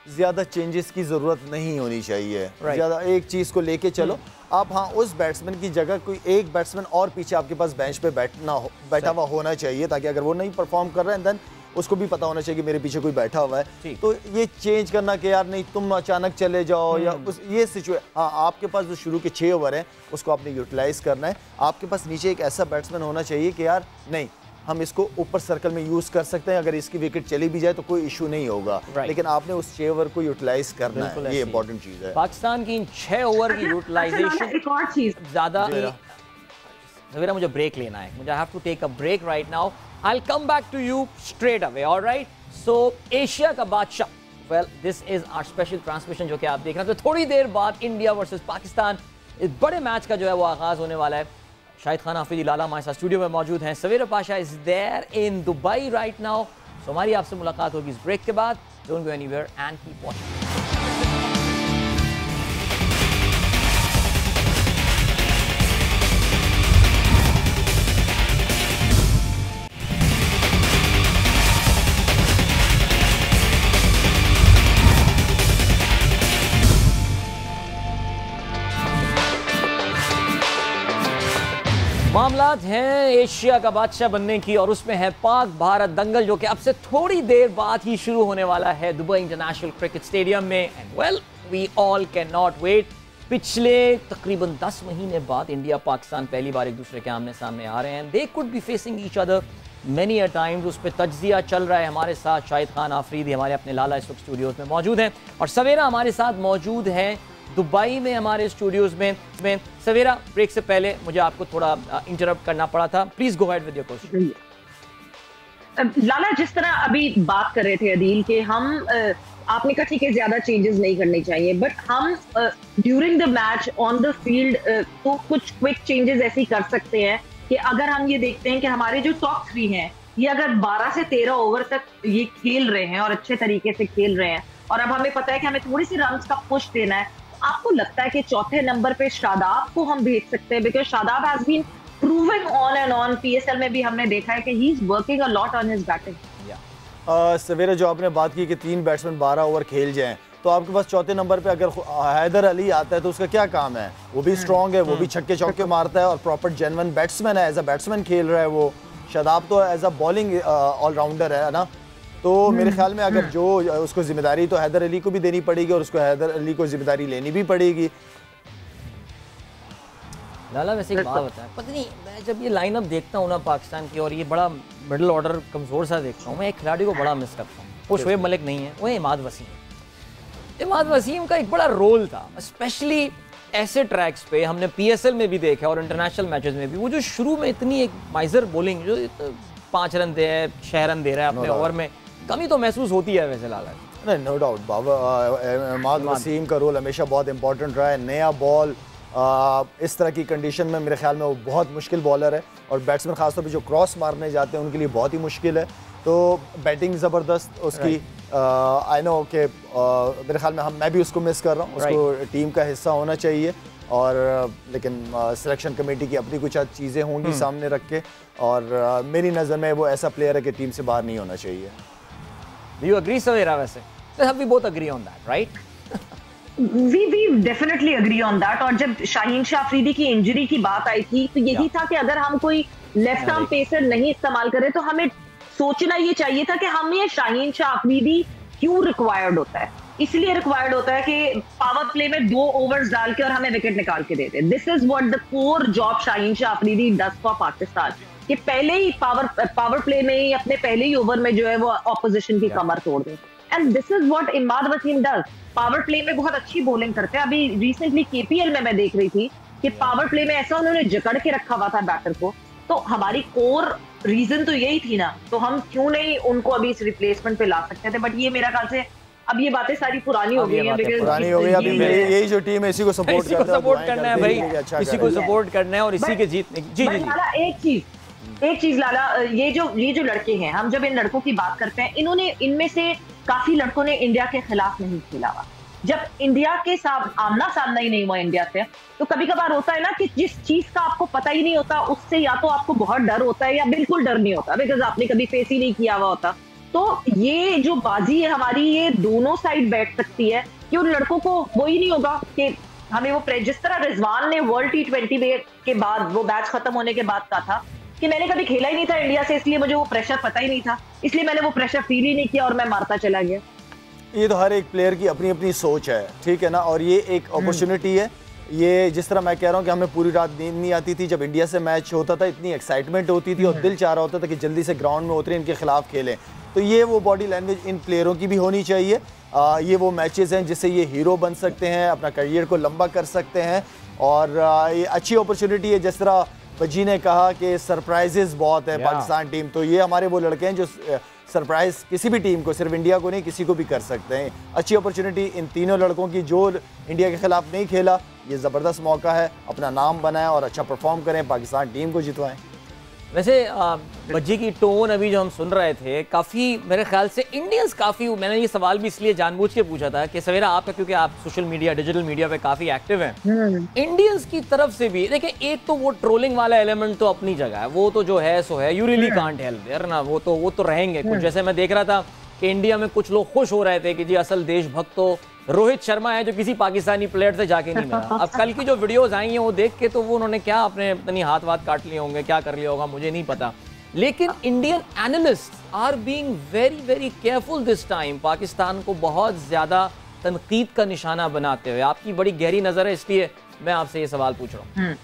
ज़्यादा चेंजेस की ज़रूरत नहीं होनी चाहिए। ज़्यादा एक चीज़ को लेके चलो आप, हाँ उस बैट्समैन की जगह कोई एक बैट्समैन और पीछे आपके पास बेंच पे बैठा हुआ होना चाहिए, ताकि अगर वो नहीं परफॉर्म कर रहे हैं देन उसको भी पता होना चाहिए कि मेरे पीछे कोई बैठा हुआ है। तो ये चेंज करना कि यार नहीं तुम अचानक चले जाओ, या ये सिचुएशन, हाँ आपके पास जो शुरू के 6 ओवर हैं उसको आपने यूटिलाइज़ करना है। आपके पास नीचे एक ऐसा बैट्समैन होना चाहिए कि यार नहीं, हम इसको ऊपर सर्कल में यूज़ कर सकते हैं, अगर इसकी विकेट चली भी जाए तो कोई इशू नहीं होगा, लेकिन आपने उस 6 ओवर को यूटिलाइज करना है, ये इंपॉर्टेंट चीज़ है। पाकिस्तान की इन 6 ओवर की यूटिलाइजेशन एक और चीज़ ज़्यादा। ज़वेरा मुझे ब्रेक लेना है, मुझे have to take a break right now, I will come back to you straight away, alright. So Asia का बादशाह, well this is our special transmission जो कि आप देख रहे हैं। तो थोड़ी देर बाद इंडिया वर्सेस पाकिस्तान, इस बड़े मैच का जो है वो आगाज़ होने वाला है। शाहिद खान आफरीदी लाला हमारे साथ स्टूडियो में मौजूद हैं, Savera Pasha is there in Dubai right now. So हमारी आपसे मुलाकात होगी इस ब्रेक के बाद। Don't go anywhere and keep watching. मामलात हैं एशिया का बादशाह बनने की, और उसमें है पाक भारत दंगल जो कि अब से थोड़ी देर बाद ही शुरू होने वाला है दुबई इंटरनेशनल क्रिकेट स्टेडियम में। And well we all can not wait. पिछले तकरीबन 10 महीने बाद इंडिया पाकिस्तान पहली बार एक दूसरे के आमने सामने आ रहे हैं। They could be facing each other many a times, उस पर तज्जिया चल रहा है। हमारे साथ शाहिद खान आफरीदी हमारे अपने लाला इस वक्त स्टूडियोज में मौजूद हैं, और सवेरा हमारे साथ मौजूद हैं दुबई में हमारे स्टूडियोज में। सवेरा, ब्रेक से पहले मुझे आपको थोड़ा इंटरप्ट करना पड़ा था, please go ahead with your question. Lala, जिस तरह अभी बात कर रहे थे अदील के, हम आपने कहा ठीक है ज्यादा चेंजेस नहीं करने चाहिए, बट हम during the match on the field तो कुछ क्विक चेंजेस ऐसे कर सकते हैं कि अगर हम ये देखते हैं कि हमारे जो टॉप 3 हैं ये अगर 12 से 13 ओवर तक ये खेल रहे हैं और अच्छे तरीके से खेल रहे हैं, और अब हमें पता है कि हमें थोड़ी सी रन्स का पुश देना है, आपको लगता है कि चौथे नंबर पे शादाब को हम भेज सकते हैं? Because Shadab has been proving on and on, PSL में भी हमने देखा है कि he is working a lot on his batting. सवेरे जो आपने बात की कि 3 बैट्समैन 12 ओवर खेल जाएं, तो आपके पास चौथे नंबर पे अगर हैदर अली आता है तो उसका क्या काम है? वो भी स्ट्रॉन्ग है, वो भी छक्के चौके मारता है और प्रॉपर जेन्युइन बैट्समैन है, एज अ बैट्समैन खेल रहा है वो। शादाब तो एज अ बॉलिंग ऑलराउंडर है ना, तो मेरे ख्याल में अगर जो उसको जिम्मेदारी तो हैदर अली को भी देनी पड़ेगी और उसको हैदर अली को जिम्मेदारी लेनी भी पड़ेगी। लाला, वैसे एक बात बताएं, पता नहीं मैं जब ये लाइनअप देखता हूँ ना पाकिस्तान की, और ये बड़ा मिडिल ऑर्डर कमज़ोर सा देखता हूँ, मैं एक खिलाड़ी को बड़ा मिस करता हूँ। वो शोएब मलिक नहीं है, वो है इमाद वसीम। इमाद वसीम का एक बड़ा रोल था, स्पेशली ऐसे ट्रैक्स पे हमने पीएसएल में भी देखा और इंटरनेशनल मैचेस में भी। वो जो शुरू में इतनी एक माइजर बॉलिंग, जो 5 रन दे है, 6 रन दे रहा है अपने ओवर में, कमी तो महसूस होती है वैसे लाला। नहीं, नो डाउट इमाद वसीम का रोल हमेशा बहुत इंपॉर्टेंट रहा है। नया बॉल इस तरह की कंडीशन में मेरे ख्याल में वो बहुत मुश्किल बॉलर है, और बैट्समैन खासतौर पे जो क्रॉस मारने जाते हैं उनके लिए बहुत ही मुश्किल है। तो बैटिंग ज़बरदस्त उसकी, आई नो कि मेरे ख्याल में मैं भी उसको मिस कर रहा हूँ, उसको टीम का हिस्सा होना चाहिए, और लेकिन सिलेक्शन कमेटी की अपनी कुछ चीज़ें होंगी सामने रख के, और मेरी नज़र में वो ऐसा प्लेयर है कि टीम से बाहर नहीं होना चाहिए। Do you agree, Savera? वैसे we both agree on that, right? We definitely agree on that। और जब शाहीन शाह अफरीदी की इंजरी की बात आई थी तो यही था कि अगर हम कोई लेफ्ट आर्म पेसर नहीं इस्तेमाल करें तो हमें सोचना ये चाहिए था कि हमें शाहीन शाह अफरीदी क्यों रिक्वायर्ड होता है। इसलिए रिक्वायर्ड होता है कि पावर प्ले में 2 ओवर्स डाल के और हमें विकेट निकाल के देते। This is what the core job Shaheen Shah Afridi does for Pakistan, कि पहले ही पावर प्ले में ही अपने पहले ही ओवर में जो है वो ऑपोजिशन की कमर तोड़ दे। And this is what Imad Wasim does. Power play में बहुत अच्छी बॉलिंग करते हैं। अभी रिसेंटली केपीएल में मैं देख रही थी कि पावर प्ले में ऐसा उन्होंने जकड़ के रखा हुआ था बैटर को। तो हमारी कोर रीजन तो यही थी ना, तो हम क्यों नहीं उनको अभी इस रिप्लेसमेंट पे ला सकते थे। बट ये मेरा ख्याल से अब ये बातें सारी पुरानी हो गई हैं, पुरानी हो गई। अभी यही जो टीम है इसी को सपोर्ट करना है भाई, इसी को सपोर्ट करना है और इसी के जीतने। जी जी जी, एक चीज लाला, ये जो लड़के हैं, हम जब इन लड़कों की बात करते हैं, इनमें से काफी लड़कों ने इंडिया के खिलाफ नहीं खेला हुआ। जब इंडिया के साथ आमना सामना ही नहीं हुआ इंडिया से, तो कभी कभार होता है ना कि जिस चीज का आपको पता ही नहीं होता उससे या तो आपको बहुत डर होता है या बिल्कुल डर नहीं होता, बिकॉज आपने कभी फेस ही नहीं किया हुआ होता। तो ये जो बाजी है हमारी, ये दोनों साइड बैठ सकती है कि उन लड़कों को वो ही नहीं होगा कि हमें वो, जिस तरह रिजवान ने वर्ल्ड T20 के बाद, वो मैच खत्म होने के बाद कहा था कि मैंने कभी खेला ही नहीं था इंडिया से, इसलिए मुझे वो प्रेशर पता ही नहीं था, इसलिए मैंने वो प्रेशर फील ही नहीं किया और मैं मारता चला गया। ये तो हर एक प्लेयर की अपनी अपनी सोच है, ठीक है ना, और ये एक अपॉर्चुनिटी है। ये जिस तरह मैं कह रहा हूँ कि हमें पूरी रात नींद नहीं आती थी जब इंडिया से मैच होता था, इतनी एक्साइटमेंट होती थी और दिल चाह रहा होता था कि जल्दी से ग्राउंड में उतरे, इनके खिलाफ खेलें। तो ये वो बॉडी लैंग्वेज इन प्लेयरों की भी होनी चाहिए। ये वो मैचेस हैं जिससे ये हीरो बन सकते हैं, अपना करियर को लंबा कर सकते हैं, और ये अच्छी अपॉर्चुनिटी है। जिस तरह बज्जी ने कहा कि सरप्राइजेस बहुत है पाकिस्तान टीम, तो ये हमारे वो लड़के हैं जो सरप्राइज किसी भी टीम को, सिर्फ इंडिया को नहीं, किसी को भी कर सकते हैं। अच्छी अपॉर्चुनिटी इन तीनों लड़कों की जो इंडिया के खिलाफ नहीं खेला, ये ज़बरदस्त मौका है, अपना नाम बनाएं और अच्छा परफॉर्म करें, पाकिस्तान टीम को जितवाएं। वैसे बज्जी की टोन अभी जो हम सुन रहे थे, काफ़ी मेरे ख्याल से इंडियंस काफ़ी, मैंने ये सवाल भी इसलिए जानबूझ के पूछा था कि सवेरा आपका, क्योंकि आप सोशल मीडिया, डिजिटल मीडिया पे काफ़ी एक्टिव हैं, इंडियंस की तरफ से भी देखिए, एक तो वो ट्रोलिंग वाला एलिमेंट तो अपनी जगह है, वो तो जो है सो है, you really can't help there ना, वो तो रहेंगे कुछ। जैसे मैं देख रहा था कि इंडिया में कुछ लोग खुश हो रहे थे कि जी असल देशभक्त तो रोहित शर्मा है जो किसी पाकिस्तानी प्लेयर से जाके नहीं मिला। अब कल की जो वीडियोस आई हैं वो देख के तो वो उन्होंने क्या अपने अपनी हाथ काट लिए होंगे, क्या कर लिया होगा मुझे नहीं पता, लेकिन Indian analyst are being very very careful this time, Pakistan को बहुत ज्यादा तनकीद का निशाना बनाते हुए। आपकी बड़ी गहरी नजर है, इसलिए मैं आपसे ये सवाल पूछ रहा हूँ।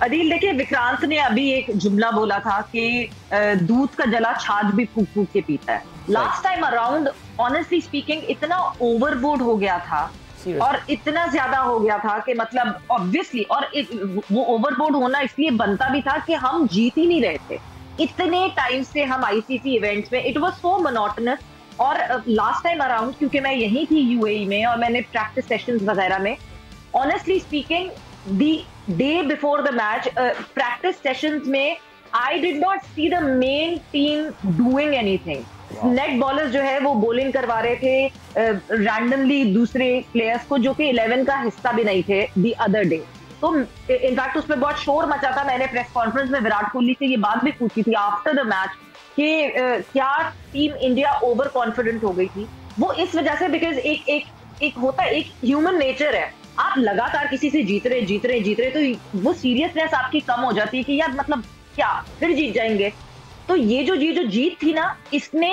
अदील, देखिए विक्रांत ने अभी एक जुमला बोला था कि दूध का जला छाछ भी फूक फूक के पीता है। Last time around honestly speaking इतना ओवरबोर्ड हो गया था और इतना ज्यादा हो गया था कि मतलब ऑब्वियसली, और वो ओवरबोर्ड होना इसलिए बनता भी था कि हम जीत ही नहीं रहे थे इतने टाइम से हम आईसीसी इवेंट्स में। It was so monotonous. और लास्ट टाइम अराउंड, क्योंकि मैं यहीं थी यूएई में और मैंने प्रैक्टिस सेशंस वगैरह में, honestly speaking the day before the match practice sessions में I did not see the main team doing anything. Net bowlers जो है वो बॉलिंग करवा रहे थे रैंडमली दूसरे प्लेयर्स को जो कि 11 का हिस्सा भी नहीं थे दी अदर डे। तो इनफैक्ट उसमें बहुत शोर मचा था। मैंने प्रेस कॉन्फ्रेंस में विराट कोहली से ये बात भी पूछी थी आफ्टर द मैच कि क्या टीम इंडिया ओवर कॉन्फिडेंट हो गई थी। वो इस वजह से बिकॉज एक होता है, एक ह्यूमन नेचर है, आप लगातार किसी से जीत रहे तो वो सीरियसनेस आपकी कम हो जाती है कि यार मतलब क्या फिर जीत जाएंगे। तो ये जो जीत थी ना, इसने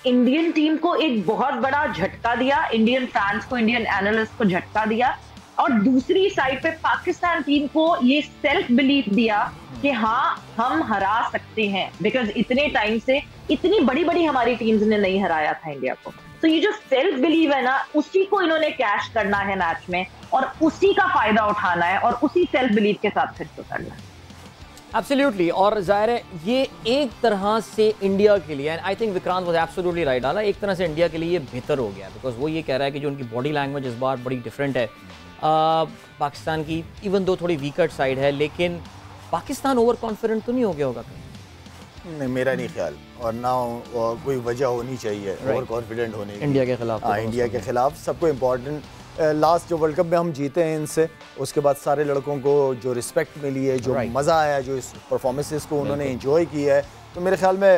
इंडियन टीम को एक बहुत बड़ा झटका दिया, इंडियन फैंस को, इंडियन एनालिस्ट को झटका दिया। और दूसरी साइड पे पाकिस्तान टीम को ये सेल्फ बिलीफ दिया कि हाँ हम हरा सकते हैं, बिकॉज इतने टाइम से इतनी बड़ी हमारी टीम्स ने नहीं हराया था इंडिया को। तो ये जो सेल्फ बिलीव है ना, उसी को इन्होंने कैश करना है मैच में और उसी का फायदा उठाना है और उसी सेल्फ बिलीव के साथ फिर तो करना है। एब्सोल्युटली। और जाहिर है ये एक तरह से इंडिया के लिए, I think Vikrant was absolutely right, डाला एक तरह से इंडिया के लिए ये बेहतर हो गया, बिकॉज वो ये कह रहा है कि जो उनकी बॉडी लैंग्वेज इस बार बड़ी डिफरेंट है पाकिस्तान की, इवन दो थोड़ी वीकर साइड है, लेकिन पाकिस्तान ओवर कॉन्फिडेंट तो नहीं हो गया होगा? नहीं, मेरा नहीं ख्याल, और ना कोई वजह होनी चाहिए ओवर कॉन्फिडेंट होने की इंडिया के खिलाफ। इंडिया के खिलाफ सबको इम्पोर्टेंट, लास्ट जो वर्ल्ड कप में हम जीते हैं इनसे, उसके बाद सारे लड़कों को जो रिस्पेक्ट मिली है, जो मज़ा आया, जो इस परफॉर्मेंसेस को उन्होंने एंजॉय किया है, तो मेरे ख्याल में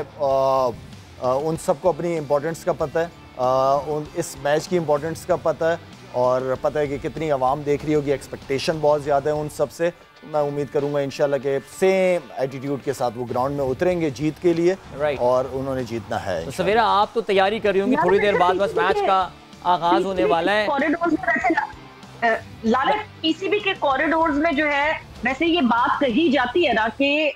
उन सबको अपनी इम्पोर्टेंस का पता है, इस मैच की इम्पोर्टेंस का पता है, और पता है कि कितनी आवाम देख रही होगी, एक्सपेक्टेशन बहुत ज़्यादा है उन सब से। मैं उम्मीद करूंगा इंशाल्लाह के सेम एटीट्यूड के साथ वो ग्राउंड में उतरेंगे जीत के लिए, और उन्होंने जीतना है। तो सवेरा आप तो तैयारी कर रही होंगी, थोड़ी देर बाद बस मैच का आगाज होने वाला है। कॉरिडोर्स में वैसे लाला पीसीबी के कॉरिडोर्स में जो है वैसे ये बात कही जाती है ना कि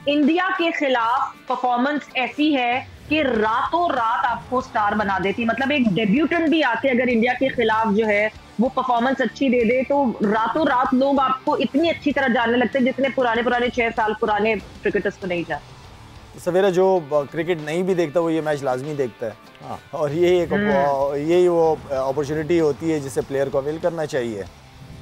इंडिया के खिलाफ परफॉर्मेंस ऐसी है कि रातों रात आपको स्टार बना देती। मतलब एक डेब्यूटेंट भी आके अगर इंडिया के खिलाफ जो है वो परफॉर्मेंस अच्छी दे दे तो रातों रात लोग आपको इतनी अच्छी तरह जानने लगते हैं जितने पुराने 6 साल पुराने क्रिकेटर्स को नहीं जानते। सवेरा जो क्रिकेट नहीं भी देखता वो ये मैच लाजमी देखता है, और यही वो अपॉर्चुनिटी होती है जिसे प्लेयर को अवेल करना चाहिए।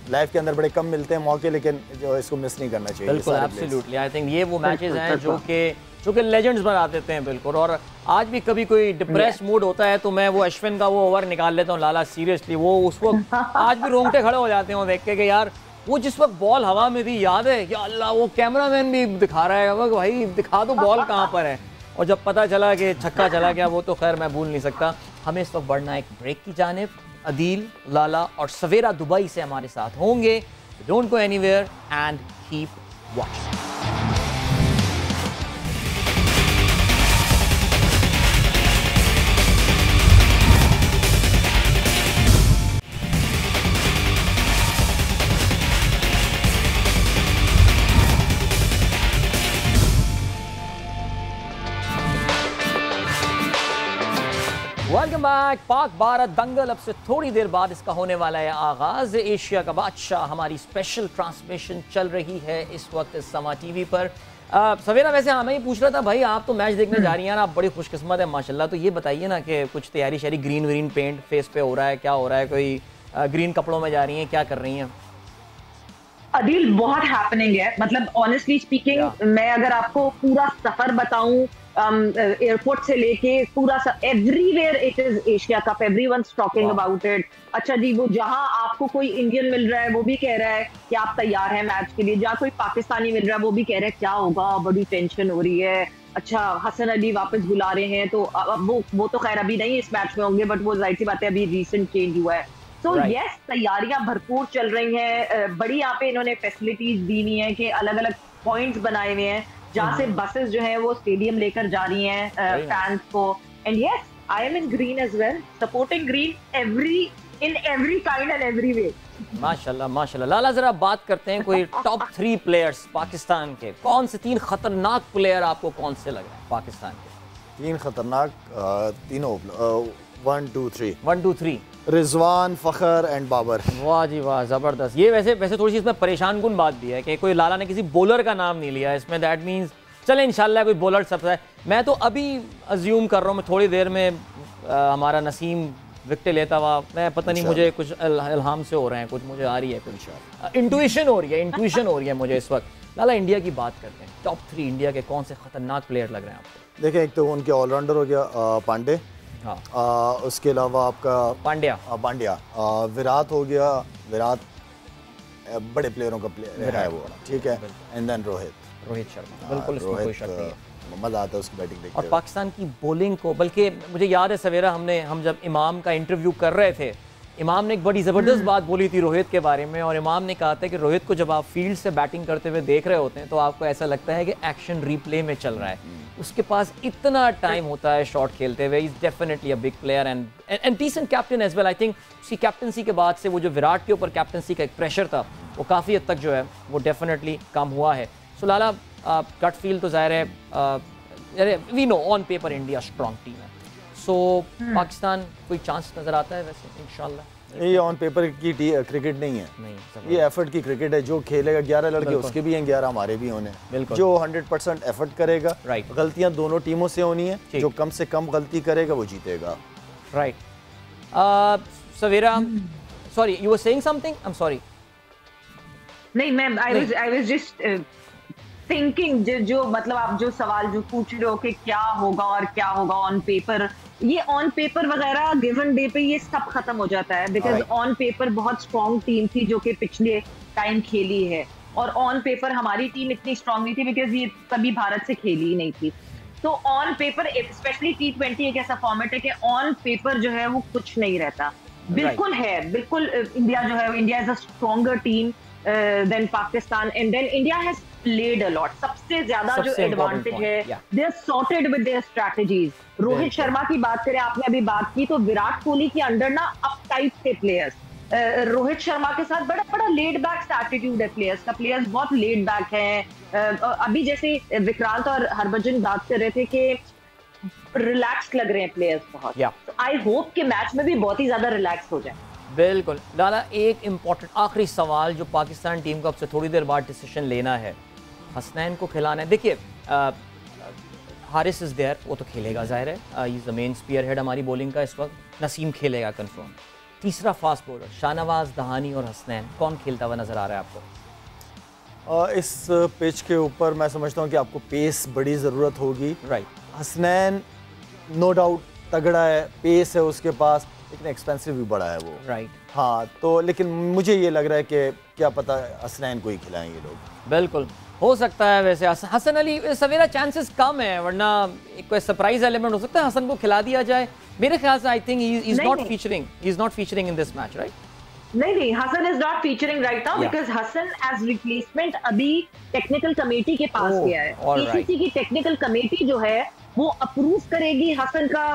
लाइफ के अंदर बड़े कम मिलते हैं मौके, लेकिन जो इसको मिस नहीं करना चाहिए। बिल्कुल, एब्सोल्युटली। आई थिंक ये वो मैचेस हैं जो कि लेजेंड्स बना देते हैं। बिल्कुल। और आज भी कभी कोई डिप्रेस मूड होता है तो मैं वो अश्विन का वो ओवर निकाल लेता हूँ लाला, सीरियसली। वो उस वक्त आज भी रोंगटे खड़े हो जाते हैं देख के कि यार वो जिस वक्त बॉल हवा में थी, याद है या अल्लाह, वो कैमरामैन भी दिखा रहा है भाई दिखा दो बॉल कहाँ पर है, और जब पता चला कि छक्का चला गया वो तो खैर मैं भूल नहीं सकता। हमें इस वक्त बढ़ना एक ब्रेक की जानिब। अदील, लाला और सवेरा दुबई से हमारे साथ होंगे। Don't go anywhere and keep watching. Welcome back. Pak Bharat दंगल अब से थोड़ी देर बाद इसका होने वाला है आगाज। एशिया का बादशाह हमारी स्पेशल ट्रांसमिशन चल रही है इस वक्त समा टीवी पर। सवेरा वैसे हाँ मैं ही पूछ रहा था भाई, आप तो मैच देखने जा रही हैं ना, आप बड़ी खुशकिस्मत है माशाल्लाह, तो ये बताइए ना कि कुछ तैयारी शायरी ग्रीन पेंट फेस पे हो रहा है, क्या हो रहा है, कोई ग्रीन कपड़ों में जा रही हैं, क्या कर रही हैं? अदील बहुत हैपनिंग है, मतलब ऑनेस्टली स्पीकिंग मैं अगर आपको पूरा सफर बताऊं एयरपोर्ट से लेके पूरा everywhere it is Asia cup, everyone's talking about it. अच्छा जी, वो जहां आपको कोई इंडियन मिल रहा है वो भी कह रहा है कि आप तैयार हैं मैच के लिए, जहां कोई पाकिस्तानी मिल रहा है वो भी कह रहा है क्या होगा, बड़ी टेंशन हो रही है। अच्छा, हसन अली वापस बुला रहे हैं तो अब वो तो खैर अभी नहीं इस मैच में होंगे, बट वो जाहिर सी बात है अभी रिसेंट चेंज हुआ है। तो यस, तैयारियां भरपूर चल रही हैं। बड़ी यहाँ पे इन्होंने फैसिलिटीज दी हुई हैं कि अलग अलग पॉइंट्स बनाए हुए हैं जहाँ से बसेस जो है वो स्टेडियम लेकर जा रही हैं फैंस को। And yes, I am in green as well, supporting green in every kind and every way. माशाल्लाह माशाल्लाह। लाला जरा बात करते हैं कोई टॉप 3 प्लेयर्स पाकिस्तान के, कौन से 3 खतरनाक प्लेयर आपको कौन से लग रहे हैं पाकिस्तान के? 3 खतरनाक, तीनों 1 2 3 1 2 3 रिजवान, फ़खर एंड बाबर। वाह जी वाह, ज़बरदस्त। ये वैसे थोड़ी सी इसमें परेशान कुन बात भी है कि कोई लाला ने किसी बॉलर का नाम नहीं लिया इसमें। दैट मीन्स चले इंशाल्लाह कोई बॉलर सब है। मैं तो अभी अज्यूम कर रहा हूँ, मैं थोड़ी देर में हमारा नसीम विकेट लेता हुआ, मैं पता नहीं मुझे कुछ इल्हाम से हो रहे हैं, कुछ मुझे आ रही है, कुछ इंट्यूशन हो रही है मुझे इस वक्त। लाला इंडिया की बात करते हैं, टॉप 3 इंडिया के कौन से खतरनाक प्लेयर लग रहे हैं आपको? देखें, एक तो उनके ऑलराउंडर हो गया पांडे, हाँ, उसके अलावा आपका पांड्या, विराट हो गया, विराट बड़े प्लेयरों का प्लेयर है वो, ठीक है, एंड देन रोहित शर्मा, बिल्कुल इसमें कोई शक नहीं है, मजा आता है उसकी बैटिंग देखते और पाकिस्तान की बॉलिंग को, बल्कि मुझे याद है सवेरा हम जब इमाम का इंटरव्यू कर रहे थे, इमाम ने एक बड़ी ज़बरदस्त बात बोली थी रोहित के बारे में, और इमाम ने कहा था कि रोहित को जब आप फील्ड से बैटिंग करते हुए देख रहे होते हैं तो आपको ऐसा लगता है कि एक्शन रिप्ले में चल रहा है, उसके पास इतना टाइम होता है शॉट खेलते हुए। Is definitely a big player and decent captain as well. I think उसकी कैप्टनसी के बाद से वो जो विराट के ऊपर कैप्टनसी का एक प्रेशर था वो काफ़ी हद तक जो है वो डेफिनेटली कम हुआ है। सो लाला, गट फील तो ज़ाहिर है, we know on paper India strong team है, सो पाकिस्तान कोई चांस नज़र आता है वैसे इंशाल्लाह? ये ऑन पेपर की क्रिकेट नहीं है, ये एफर्ट की क्रिकेट है। जो खेलेगा 11 लड़के उसके भी हैं, 11 हमारे भी होने, जो 100% एफर्ट करेगा, गलतियां दोनों टीमों से होनी है, जो कम से कम गलती करेगा वो जीतेगा। Right. Savera, sorry, you were saying something, I am sorry. नहीं, मैं आई वाज जस्ट थिंकिंग, जो मतलब आप जो सवाल जो पूछ रहे हो कि क्या होगा और क्या होगा ऑन पेपर, ये ऑन पेपर वगैरह गिवन डे पे ये सब खत्म हो जाता है, बिकॉज ऑन पेपर बहुत स्ट्रॉन्ग टीम थी जो कि पिछले टाइम खेली है, और ऑन पेपर हमारी टीम इतनी स्ट्रॉन्ग नहीं थी बिकॉज ये कभी भारत से खेली ही नहीं थी। तो ऑन पेपर स्पेशली T20 एक ऐसा फॉर्मेट है कि ऑन पेपर जो है वो कुछ नहीं रहता। बिल्कुल है, बिल्कुल इंडिया जो है, India is a stronger team than Pakistan, and then India has played a lot। सबसे ज्यादा जो एडवांटेज है, they are sorted with their strategies। Rohit Sharma की बात करें, आपने अभी बात की, तो विराट कोहली के अंडर ना अप टाइप थे प्लेयर्स, रोहित शर्मा के साथ बड़ा लेड बैक एटीट्यूड है प्लेयर्स का, प्लेयर्स बहुत लेड बैक हैं। अभी जैसे विक्रांत और हरभजन बात कर रहे थे कि रिलैक्स लग रहे हैं प्लेयर्स बहुत, आई होप कि मैच में भी बहुत ही ज्यादा रिलैक्स हो जाए। बिल्कुल लाला, एक इम्पॉर्टेंट आखिरी सवाल जो पाकिस्तान टीम को अब से थोड़ी देर बाद डिसीजन लेना है, हसनैन को खिलाना है। देखिए, हारिस इज़ देयर, वो तो खेलेगा ज़ाहिर है, is the main spearhead हमारी बॉलिंग का इस वक्त। नसीम खेलेगा कंफर्म। तीसरा फास्ट बॉलर शाहनवाज, दहानी और हसनैन, कौन खेलता हुआ नज़र आ रहा है आपको? इस पिच के ऊपर मैं समझता हूँ कि आपको पेस बड़ी ज़रूरत होगी। हसनैन नो डाउट तगड़ा है, पेस है उसके पास, लेकिन एक्सपेंसिव भी बड़ा है वो। हाँ, तो लेकिन मुझे ये लग रहा है कि क्या पता हसनैन को ही खिलाएंगे लोग। बिल्कुल हो सकता है। वैसे हसन अली सवेरा चांसेस कम है, वरना एक कोई सरप्राइज एलिमेंट हो सकता है, हसन को खिला दिया जाए मेरे ख्याल से। I think he is not featuring in this match, right? नहीं, Hasan is not featuring right now because Hasan as replacement अभी टेक्निकल कमेटी के पास गया है। पीसीसी की टेक्निकल कमेटी जो है वो अप्रूव करेगी हसन का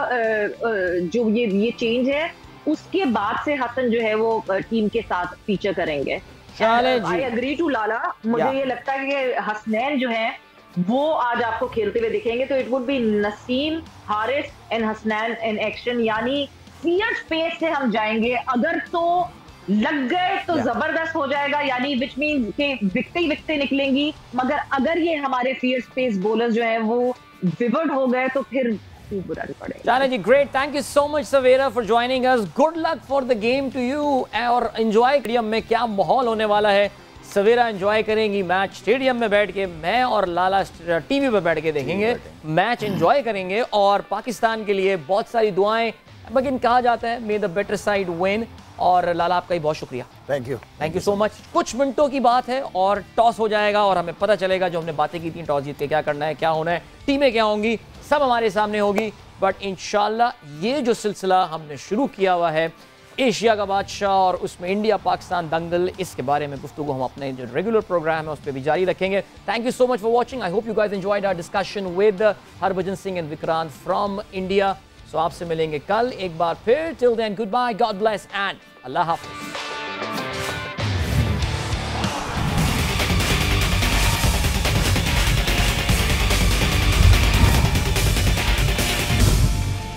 जो ये चेंज है, उसके बाद से हसन जो है वो टीम के साथ फीचर करेंगे। आई एग्री टू लाला, मुझे ये लगता है कि हसनैन जो है वो आज आपको खेलते हुए दिखेंगे, तो it would be Naseem, Haris and Hasnain in action, यानी फियर्स पेस से हम जाएंगे। अगर तो लग गए तो जबरदस्त हो जाएगा, यानी विच मींस के विकटे निकलेंगी, मगर अगर ये हमारे फियर्स पेस बॉलर जो है वो विवर्ड हो गए तो फिर बुरा नहीं पड़ेगा। चलें जी, great, thank you so much Savera for joining us, good luck for the game to you, और एंजॉय स्टेडियम में क्या माहौल होने वाला है। सवेरा एंजॉय करेंगी मैच स्टेडियम में बैठ के, मैं और लाला टीवी पे बैठ के देखेंगे, मैच एंजॉय करेंगे, और पाकिस्तान के लिए बहुत सारी दुआएं, लेकिन कहा जाता है मे द बेटर साइड विन। और लाला आपका ही बहुत शुक्रिया, थैंक यू सो मच। कुछ मिनटों की बात है और टॉस हो जाएगा और हमें पता चलेगा जो हमने बातें की थी टॉस जीत के क्या करना है, क्या होना है, टीमें क्या होंगी, सब हमारे सामने होगी। बट इंशाल्लाह ये जो सिलसिला हमने शुरू किया हुआ है एशिया का बादशाह और उसमें इंडिया पाकिस्तान दंगल, इसके बारे में गुफ्तगू हम अपने जो रेगुलर प्रोग्राम है उस पर भी जारी रखेंगे। Thank you so much for watching, I hope you guys enjoyed our discussion with Harbhajan Singh and Vikrant from India. So आपसे मिलेंगे कल एक बार फिर, till then goodbye, God bless and अल्लाह हाफिज़।